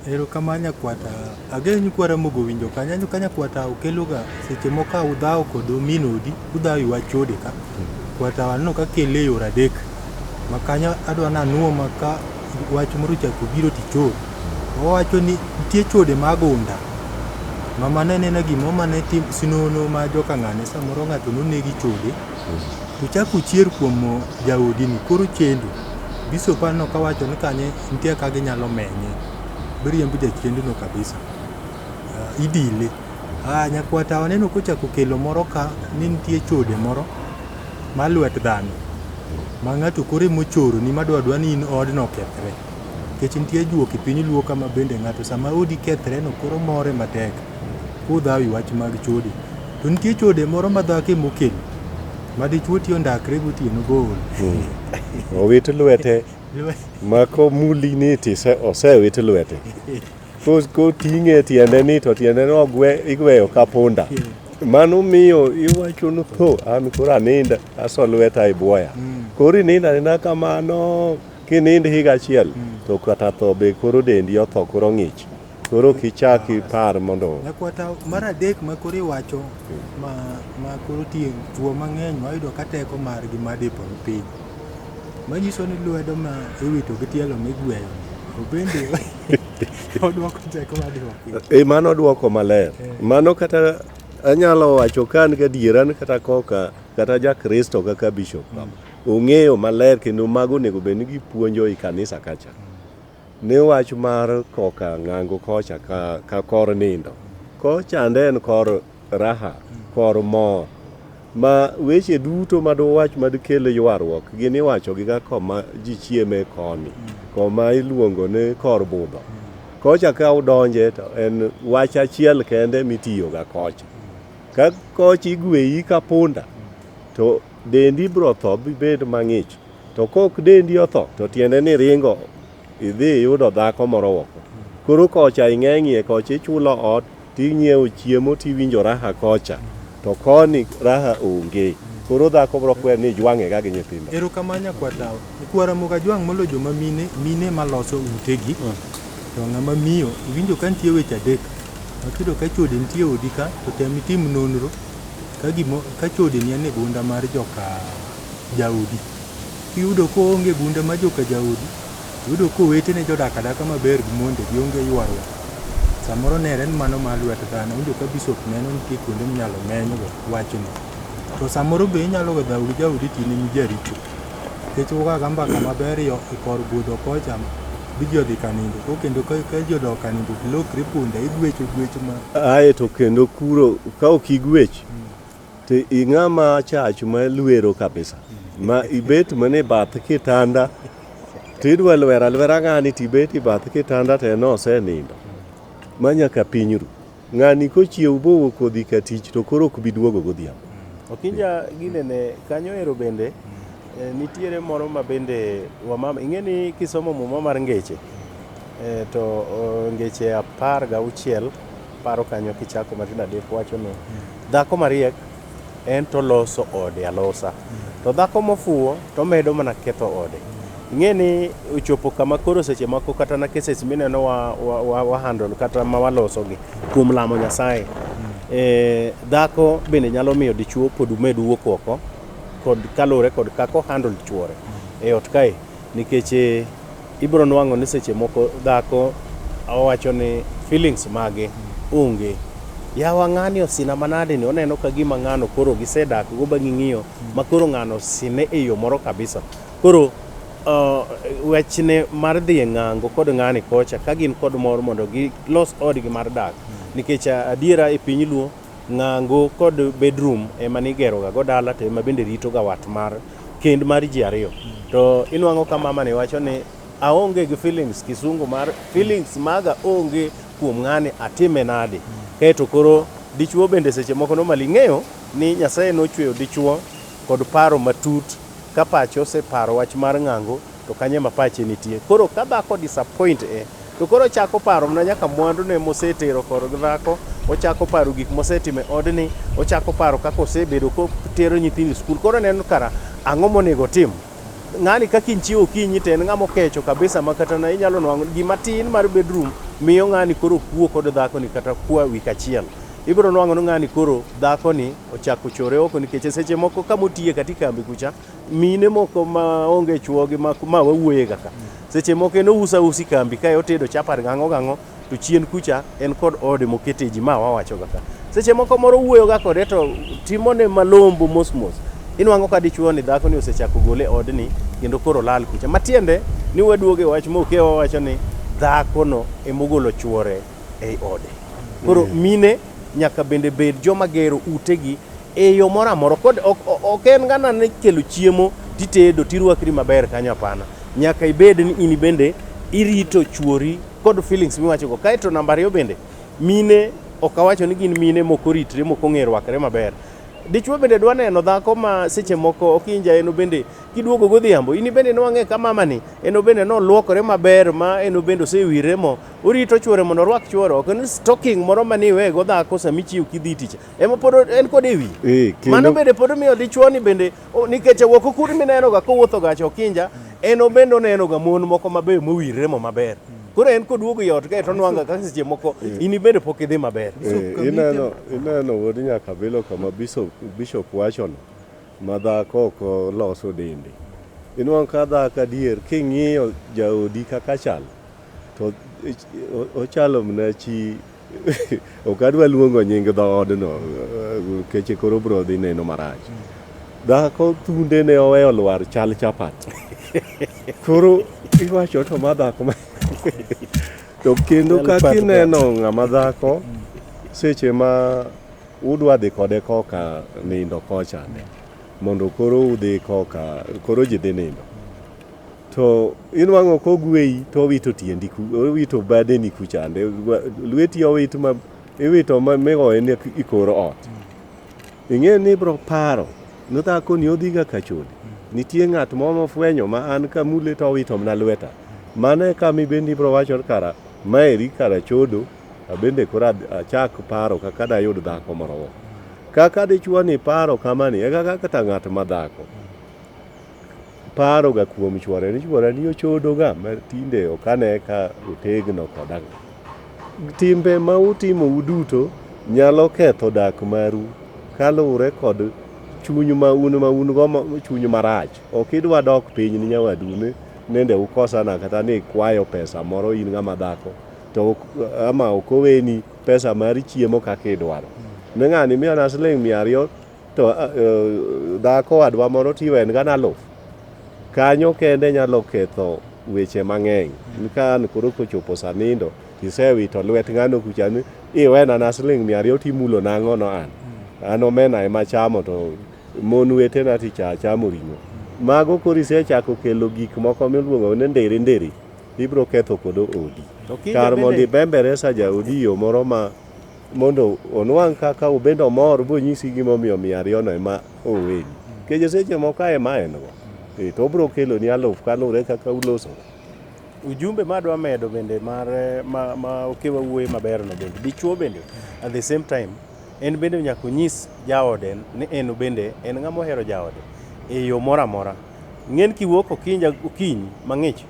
Ero kama nyakwata ageny kwara mogo winjo kanyanyo kanyakwata okeloga seche moka udhao kod min odi udhao ywa chode ka kwata wanno ka kele yora adek makanya adwa nanuo maka wach moro chako biro tichod owacho ni nitie chode magunda mama nene na gimo mane tim sinono ma joka ng'ane samoro ng'ato nonegi chode to chako chier kuom jaodi ni koro chendo bishop anno kawacho ni kanye nitie ka ginyalo menye biriembo jachendno kabisa idile nyakwata waneno kochako kelo moro ka ni nitie chode moro ma lwet dhano ma ng'ato kore mochoro ni madwadwa ni in odno kethre kech nitie juok e piny luo kama bende ng'ato sama odi kethre no koro more matek kudhawi wach mag chode to nitie chode moro ma dhake mokelo ma dichuo tiyo ndakre gotieno gool owit lwete mako muli ni tise osewit lwete ko ting'e tiende ni to tiende no igweyo ka punda mano miyo iwacho no tho an koro aninda aso lweta e buoya koro ininda nina kamano kinind higa achiel to kata tho be koro dendi otho koro ng'ich koro kichaki par mondo nyakwata mar adek ma koro iwacho ma koro tie chuo mang'eny wayudo ka teko margi madipo piny manyiso ni lwedo ma iwito gi tielo migweyo bende odwoko teko madipo piny mano dwoko maler mano kata anyalo wacho kan gadieran kata koka kata ja Kristo kaka bishop ong'eyo maler kendo mago nego bed ni gipuonjo i kanisa kacha ne wach mar koka ng'ango kocha ka kor nindo kocha en kor raha kor mor ma weche duto madwach madikelo ywaruok gin iwacho gi koma ji chieme koni koma iluongo ni kor budho kocha ka udonje to en wach achiel kende mitiyo ga kocha ka kocha igweyi ka punda to dendi bro tho bibed mang'ich to kok dendi otho to tiende ni ringo idhi yudo dhako moro oko koro kocha ing'eng'ie kocha ichulo ot tinyiewo chiemo tiwinjo raha kocha to koni raha onge koro dhako bro kwer ni jwang'e ga gi nyithindo ero kama nyakwata kwara moga jwang' molo joma mine maloso utegi to ng'ama miyo iwinjo ka nitie weche adek makido ka chode nitie odi ka to tem itim nonro ka chode ni ane gunda mar joka jaudi iyudo ko onge gunda mar joka jaudi yudo ko wetene jodak adaka maber gi monde gionge ywaruok samoro neren mano mar lwet dhano winjo ka bishop neno nitie kuonde minyalo menygo wachni to samoro be inyalo we dhaudi jaudi tini mijaricho kech ukaga mbaka maber yo e kor budho kocha bijodhi kanindo ko kendo ka jodok kanindo lokre punda igwecho ma ae to kendo kuro ka ok igwech to ing'ama chach ma lwero kabisa ma ibet mane bath kitanda tidwa lwera ng'ani tibet i bath kitanda to en osenindo manyaka piny ru ng'ani kochiew bowo kodhi ka tich to koro ok biduogo godhiambo Okinja ginene kanyo ero bende nitiere moro ma bende wamama ing'eni kisomo muma mar ngeche to ngeche 16 paro kanyo kichako matindo adek wacho no dhako mariek en to loso ode alosa to dhako mofuwo to medo mana ketho ode ing'eni uchopo kama koro seche mako kata na cases mineno wa handle kata ma walosogi kuom lamo Nyasaye dhako bende nyalo miyo dichuo pod med wuok oko kod kalore kod kako handle chuore e ot kae nikech ibro nwang'o ni seche moko dhako owacho ni feelings mage onge yawa ng'ani osina manade ni oneno ka gima ng'ano koro gisedak go bang' ng'iyo ma koro ng'ano sine e yo moro kabisa koro wechne mar dhi ng'ango kod ng'ani kocha ka gin kod mor mondo gilos odgi mar dak nikech adiera e piny luo ng'ango kod bedroom ema nigero ga go dala to ema bende rito ga wat mar kend mar ji ariyo to inwang'o ka mama ne wacho ni aonge gi feelings kisungu mar feelings maga onge kuom ng'ani atime nade kaeto koro dichuo bende seche moko no maling'eyo ni Nyasaye nochweyo dichuo kod paro matut ka pache oseparo wach mar ng'ango to kanye ma pache nitie. Koro ka dhako disappoint to koro chako paro mana nyaka mwandu ne mosetero kod dhako, ochako paro gik mosetime odni, ochako paro kaka osebedo ko tero nyithindo skul. Koro neno kara ang'o monego tim. Ng'ani kaka inchiwo kinyi to en ng'amo kecho kabisa ma kata na inyalo nwang'o gima tin mar bedroom miyo ng'ani koro kuo kod dhako ni kata kwa wik achiel. Ibiro nwang'o ng'ani koro dhako ni ochako chore oko nikech seche moko kama otiye kati kambi kucha mine moko ma onge chuogi ma wawuoye kaka seche moko en usi kambi kae otedo chapar gang'o to chien kucha en kod ode mokete ji ma wawacho kaka seche moko moro wuoyo ga kode to timone malombo mos inwang'o ka dichuo ni dhako ni osechako gole odni kendo koro lal kucha matiende ni waduoge wach mokewa wacho ni dhako no emogolo chuore ei ode. Koro mine nyaka bende bed joma gero utegi e yo moro amora kod ok en gana ne kelo chiemo titedo tirwakri maber kanyo apana. Nyaka ibed ni in bende irito chuori kod feelings miwacho go. Kae to namba 2 bende mine ok awacho ni gin mine moko ritre moko ng'e rwakre maber. Dichuo bende dwa neno dhako ma seche moko okinja eno bende kiduogo godhiambo in bende nwang'e ka mama ni eno bende no luokore maber ma eno bende osewire mo orito chuore mondo orwak chuore ok en stocking moro mani we go dhako sami chiw kidhi tich ema pod en kod ewi mano bende pod miyo dichuo ni bende nikech wuok kuri mineno ga kowuotho gacho okinja eno bende oneno ga mon moko maber mowire mo maber. Koro en koduogo yot kae to nwang'a kaka seche moko in bende pok idhi maber. Ineno wuod nyaka bilo kama bishop wacho no ma dhako ok loso dende. Inwang'o ka dhako adier king'iyo jaodi kaka chal to ochalo mna chi ok adwa luongo nying dhoodno keche koro bro dhi neno marach. Dhako thunde ne oweyo lwar chal chapat. Koro iwacho to ma dhako ma to kendo kaka ineno ng'ama dhako seche ma udwa dhi kode koka nindo kochane mondo koro udhi koka koro ji dhi nindo to inwang'o kogweyi to owito tiendi owito badeni kuchande lweti owito ma iwito migoye ni ikor ot. Ing'e ni bro paro no dhako ni odhiga kachode nitie ng'at moro mofwenyo ma an kamule to owito mna lweta mane kami bendi bro wacho kara maeri kara chodo abende kora achak paro kaka da yud dhako moro kaka dichuo ni paro kamani kaka kata ng'at ma dhako paro ga kuom chuore ni ochodo ga matinde okane ka otegno koda timbe ma utimo uduto nyalo ketho dak maru kalure kod chuny ma un go chuny marach ok idwa dok piny ni nyawadu ne nende ukosana kata ni kwayo pesa moro in ng'ama dhako to ama okoweni pesa mar chiemo kaka idwaro ne ng'ani miyo na siling 200 to dhako wadwa moro tiwen gana lof kanyo kende nyalo ketho weche mang'eny kan koro kochopo sanindo tisewito lwet ng'ano kuchani iwena na siling 200 timulo nang'o no an omena ema chamo to mon wetena ticha chamo ring'o mago koro isechako kelo gik moko miluongo ni nderi ibro ketho kod odi kar mondo ibembere sa jaodi yo moro ma mondo onwang' kaka ubendo mor bonyisi gimomiyo 200 no ema oweni keje seche moko ema en go to bro kelo ni alof kalure kaka uloso. Ujumbe madwa medo bende mar ma okewa wuoye maber no bende dichuo bende at the same time en bende nyaka nyis jaode ni en bende en ng'ama ohero jaode e yo moro amora. Ng'en kiwuok okinyi mang'ich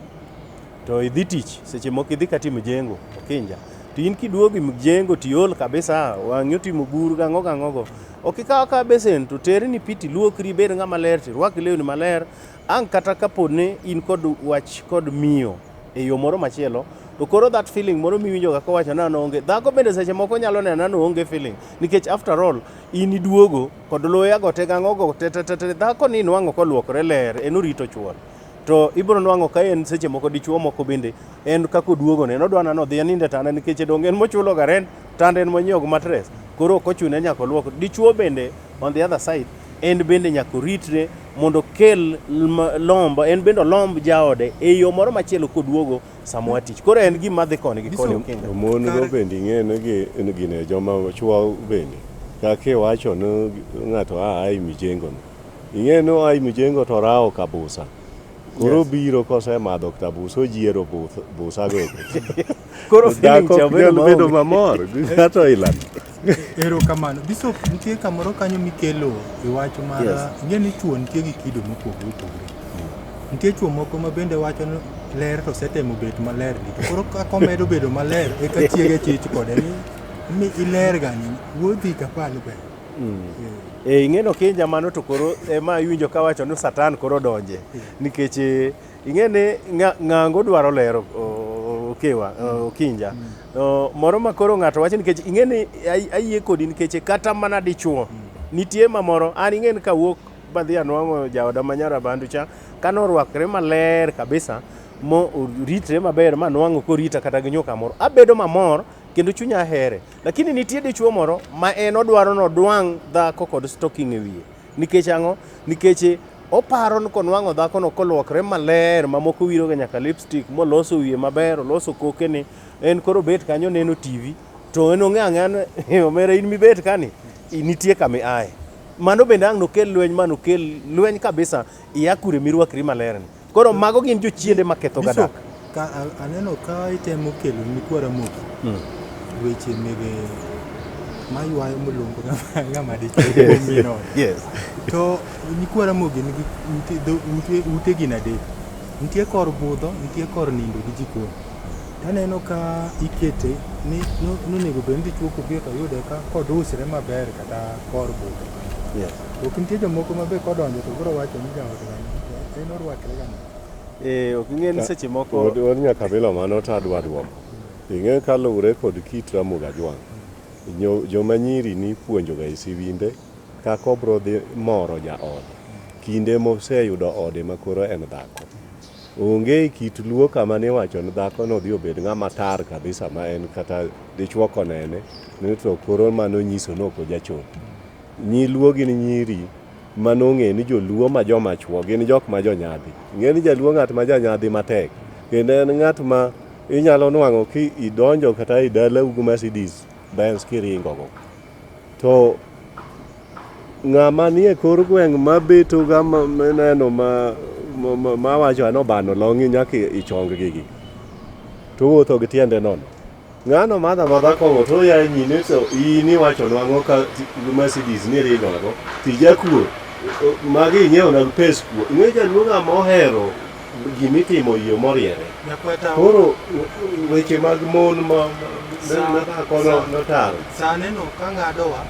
to idhi tich seche moko idhi katimo jengo okinja to in kiduogo mjengo tiol kabisa wang'yo timo buru gang'o go ok ikaw ka besen to terni piti luokri bed ng'ama ler tirwak lewni maler ang' kata kaponi in kod wach kod miyo e yo moro machielo to koro that feeling moro miwinjo kaka wacho nano onge dhako bende seche moko nyalo neno nano onge feeling nikech after all in iduogo kod loya go te gang'o go te dhako ni nwang'o koluokore ler en orito chuor to ibro nwang'o ka en seche moko dichuo moko bende en kako duogo ne odwa nano dhi ninde tanda nikech donge en mochulo ga rent tanda en monyiewo matres koro ok ochune nyaka luoko. Dichuo bende on the other side en bende nyaka ritre mondo kel lomb en bende lomb jaode e yo moro machielo koduogo samo tich. Koro en gima dhi koni gi koni okinga mon go bende ng'ene gi ne joma chuo bende kaka wacho no ng'ato ai mijengo no ing'e no ai mjengo to rao kabusa koro biro kosemadho kabusa ojiero busa go Koro feeling dhako cha ok nyal bedo bedo maonge. mamor kata ilan. Erokamano. Bishop, nitie kamoro kanyo mikelo e wach mar Yes. ing'e ni chuo nitie gi kido mopogore opogore. Nitie chuo moko ma bende wacho ni ler to setemo bet maler ni. To koro ka komedo bedo maler e ka chiege chich kode ni iler gani wuodhi ka palo be. Ing'e no kinja mano to koro ema iwinjo kawacho ni Satan koro donje. Nikech ing'e ni ng'ango dwaro lero Okinja. Moro ma koro ng'ato wacho nikech ing'e ni ayie kodi nikech kata mana dichuo. Nitie mamoro an ing'e ni kawuok badhi anwang'o jaoda manyara bandu cha kanorwakre maler kabisa mo ritre maber manwang'o korita kata gi nyuka moro abedo mamor kendo chunya here. Lakini nitie dichuo moro ma en odwaro nodwang' dhako kod stocking e wiye. Nikech ang'o? Nikech oparo ni konwang'o dhako no kolwokre maler mamoko wiroga nyaka lipstick moloso wiye maber oloso kokene en koro bet kanyo neno TV to en ong'e ang'an omera in mibet kani nitie kami aye. Mano bende ang' nokel lweny manokel lweny kabisa iya kure mirwakri maler ni. Koro mago gin jochiende maketho gadak. Ka aneno ka itemo kelo ni kwara moki. Weche mege maywayo mulungu ng'ama dichuo. Yes. To ni kwara mogi nigi ute gin adek. Nitie kor budho, nitie kor nindo gi jikon. Aneno ka ikete ni nonego bed ni dichuo kobiro to yude ka kod usre maber kata kor budho. Yes. Ok nitie jomoko mabe kodonjo to koro wacho ni jaot gani. En orwakre gani. Ok ing'e ni seche moko Od nyaka bilo mano to adwa duoko. Ing'e kaluwre kod kit Ramogi Ajwang'. Joma nyiri ni puonjoga e siwinde kaka obro dhi moro jaode. Kinde moseyudo ode makoro en dhako. Onge kit luo kama ne wacho ni dhako no dhi obed ng'ama tar kabisa ma en kata dichuo konene ni to koro mano nyiso no ko jachul. Nyiluo gin nyiri manong'e ni joluo ma joma chuo gin jok ma jonyadhi. Ing'e ni jaluo ng'at ma janyadhi matek. Kendo en ng'at ma inyalo nwang'o ki idonjo kata i dala ugu Mercedes Benz kiringo go. To ng'ama nie kor gweng' mabeto ga meneno ma wacho ano bano long'i nyaka ichong gigi. To wuotho gi tiende nono. Ng'ano madha dhako to ya nyine to ini wacho nwang'o ka Mercedes ni ringo go. Tijakuo magi nyiewo na pes kuo. Ng'e jaluo ng'ama ohero gimitimo yo moriere. Koro weche mag mon ma dhako notaro. Saneno ka ng'adowa,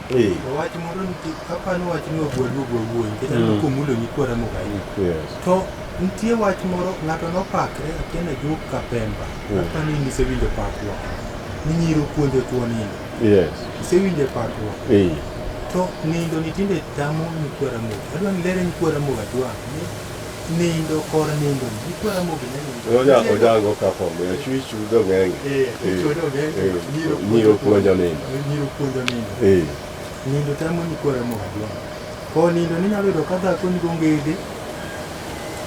wach moro nitie kapano wach ni ogwuoyi nikech aneno komulo ni kwara Ramogi. To nitie wach moro ng'ato nopakre akiana Juk Kapemba. Kapano nisewinjo pakruok. Ni nyiro puonjo chuo nindo. Yes. Isewinjo pakruok. To nindo ni tinde tamo ni kwara Ramogi. Adwa ni lere ni kwara Ramogi Ajwang'. Nindo kor nindo ni kwara Ramogi neno. Ojango ka fomo ya chuchu do ng'eng'. Chudo ng'eng'. Nyiro puonjo nindo. Nyiro puonjo nindo. Nindo tamo ni kwara Ramogi Ajwang'. Kor nindo ni nyalo yudo ka dhako ni gongede.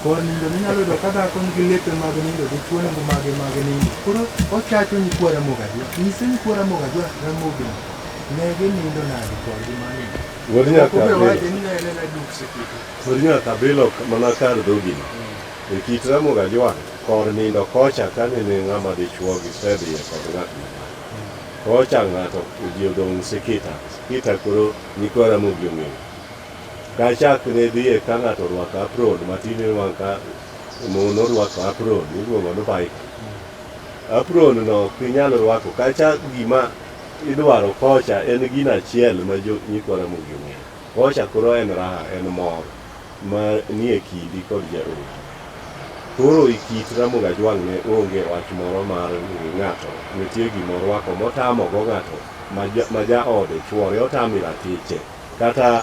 Kor nindo ni nyalo yudo ka dhako ni lepe mag nindo gi chuone mag nindo. Koro ochacho ni kwara Ramogi Ajwang'. Nyise ni kwara Ramogi Ajwang' Ramogi nege nindo nade kor gi mang'eny. Wodi nyaka bilo mana kar dhogini. E kit Ramogi Ajwang' kor nindo kocha kane ni ng'ama dichuo gi sedhiye kod ng'at moro. Kocha ng'ato ji odong' Sikita koro ni kwara Ramogi ong'eyo. Kachak ne dhiye ka ng'ato orwako apron matin wang' ka mon orwako apron iluongo ni baika. Apron no kinyal rwako kachak gima idwaro kocha en gino achiel ma nyikwa Ramogi ong'eyo. Kocha koro en raha, en mor ma nie kidi kod jaodi. Koro i kit Ramogi Ajwang' ne onge wach moro mar ng'ato nitie gima orwako motamo go ng'ato ma jaode chuore otamo ratiche kata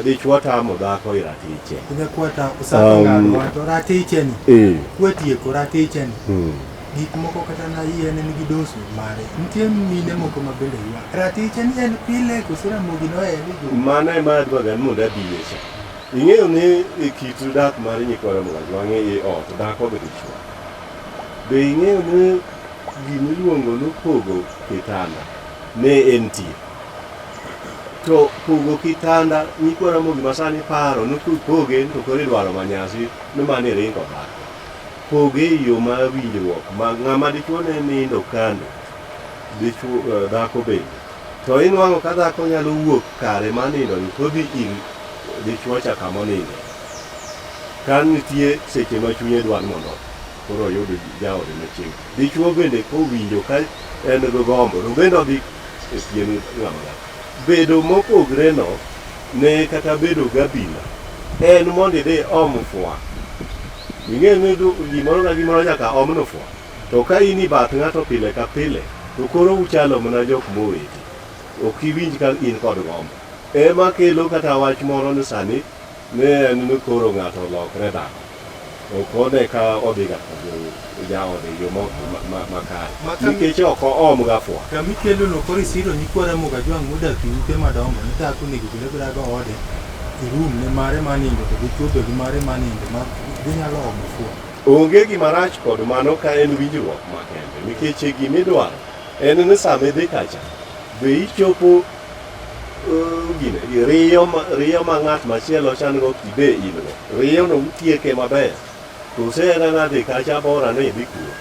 dichuo tamo dhako iratiche. Kunya kwata usako ng'ano wato ratiche ni. Kwetieko ratiche ni. Gik moko kata na yien nigi dosu mare. Nitie mine moko ma bende ywa. Ratiche ni en pile koso Ramogi noheri go. Mana ema adwaga ni mondo adiye cha. Ing'eyo ni e kit dak mar nyikwa Ramogi Ajwang' e ot dhako gi dichuo. Be ing'eyo ni gimiluongo ni pogo kitanda ne en tie. to pogo kitanda nyikwa Ramogi masani paro nukupoge to koro idwaro manyasi nimane ringo dhako. Poge yo ma winjruok ma ng'ama dichuo ne nindo kando dichuo dhako bende. To inwang'o ka dhako nyalo wuok kare ma nindo ni to dhi ir dichuo cha kama nindo. Kan nitie seche ma chunye dwar mondo koro oyud jaode machiegni. Dichuo bende kowinjo ka en gi gombo to bende odhi e pien ng'ama dhako. Bedo mopogre no ne kata bedo gabila en mondo idhi om fwa. Ing'e ni gimoro ka gimoro nyaka om no fwa. To ka in i bath ng'ato pile ka pile to koro uchalo mana jok moweti. Ok iwinj ka in kod gombo. Ema kelo kata wach moro ni sani ne en ni koro ng'ato olokre dhako. Ok one ka odhi ga jaode yo makare. Nikech ok oom ga fwa. Kamikelo no koro isiro nyikwa Ramogi Ajwang' modak e ute madongo ni dhako nego kendo birago ode e room ne mare manindo to dichuo be gi mare manindo ma ginyalo omo fwa. Onge gima rach kod mano ka en winjruok makende. Nikech gimidwaro en ni sama idhi kacha be ichopo riyo ma ng'at machielo chan go kibe in go. Riyo no utieke maber. To sera ng'ato kacha bora ne idhi kuno.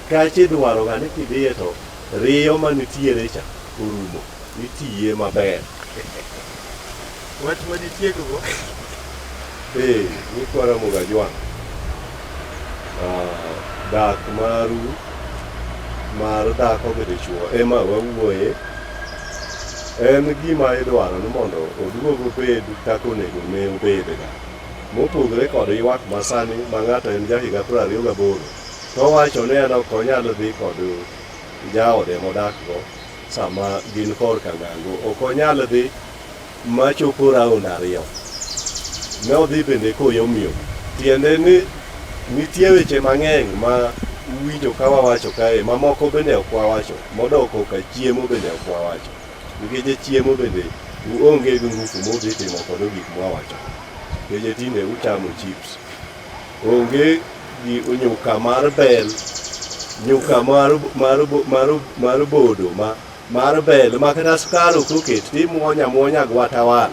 Kacha idwaro ga ni kidhiye to riyo manitiere cha orumo. Itiye maber. Wach ma ditieko go? Nyikwa Ramogi Ajwang'. Dak mar dhako gi dichuo ema wawuoye. En gima idwaro ni mondo oduog obed kaka onego ne obedga. Mopogre kod ywak masani ma ng'ato en jahiga 28 to wacho ni en ok onyal dhi kod jaode modak go sama gin kor ka ng'ango. Ok onyal dhi machopo raund 2. Ne odhi bende koyomyom. Tiende ni nitie weche mang'eny ma winjo ka wawacho kae mamoko bende ok wawacho. Modoko ka chiemo bende ok wawacho. Nikech chiemo bende uonge gi ngufu modhi timo kod gik mwawacho. Nikech tinde uchamo chips. Onge gi nyuka mar bel, nyuka mar bodo mar bel ma kata skar ok oket timuonya gwatawal.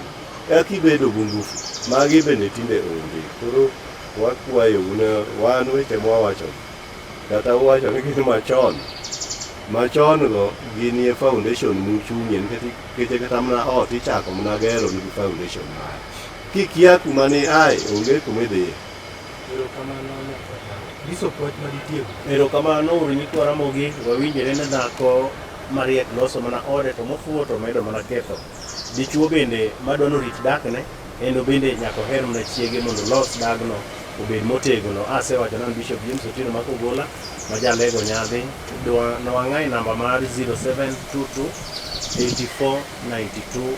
Eka ibedo gi ngufu. Magi bende tinde onge. Koro wakwayo wan weche mwawacho kata wawacho ni gin machon go ginie foundation muchung'ie nikech kata mana ot ichako mana gero nigi foundation mare. Kikia kuma ni ai onge kuma idhiye. Erokamano uru nyikwa Ramogi, wawinjore ni dhako mariek loso mana ode to mofuwo to medo mana ketho. Dichuo bende madwano rit dakne eno bende nyaka oher mana chiege mondo los dagno obed motegno. Asewacho nan Bishop James Otieno Makogola ma jalego nyadhi nwang'ai namba mar 0722 84 92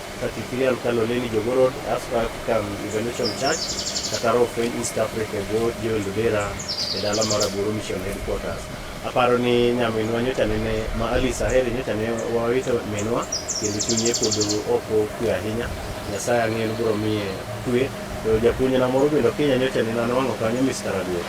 33 Alkaloleni Jogoo Road, African Revolution Church, Kataro French East Africa, Joel Ludera e dala mar Aburo Mission Headquarters. Aparo ni nyaminwa nyocha nene ma Alice Aheri nyocha ne wawito minwa kendo chunye pod oko kwe ahinya. Nyasaye ang'eyo biro miye kwe. To japuonjna moro bende Kenya nyocha ne nanwang'o kanyo Mr. Aduok.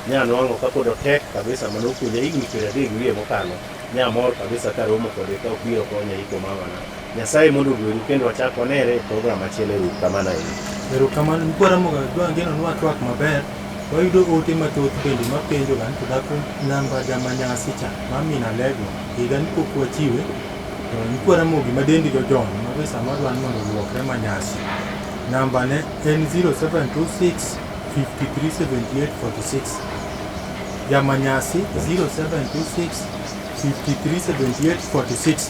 Nyanwang'o ka pod otek kabisa mano kuonja higni 30 wiye mokalo. Nyamor kabisa ka romo kode ka obiro konya iko mamana. Nyasaye mondo ogwedhu kendo wachak wanere e program achiel e kamano ahinya. Erokamano nyikwa Ramogi Ajwang' geno nwa twak maber. Wayudo ote mathoth bende mapenjo gan to dhako namba jamanyasi cha mamina lego higa ni pok wachiwe. To nyikwa Ramogi madendi jojon mabe sama dwan mondo oluokre manyasi. Namba ne en 0726 537846. Jamanyasi 0726 537846.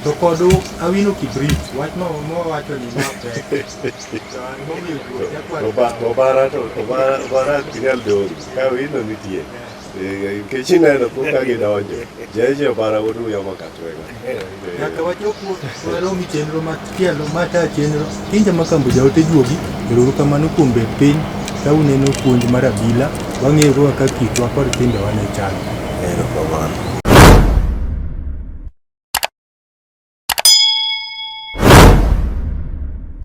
To kodu awino kibrit wach no wacho ni maber. Obara kinyal dori ka wino nitie. Nikech ineno ka gidonjo. Jeje obara oduyo makatwego. Nyaka wachopo waromi chenro machielo mata chenro. Kinja Makambo jaote juogi. Erokamano kuom bet piny ka uneno puonj mar abila. Wang'eyo kaka kitwa kod timbe wane chalo. Erokamano.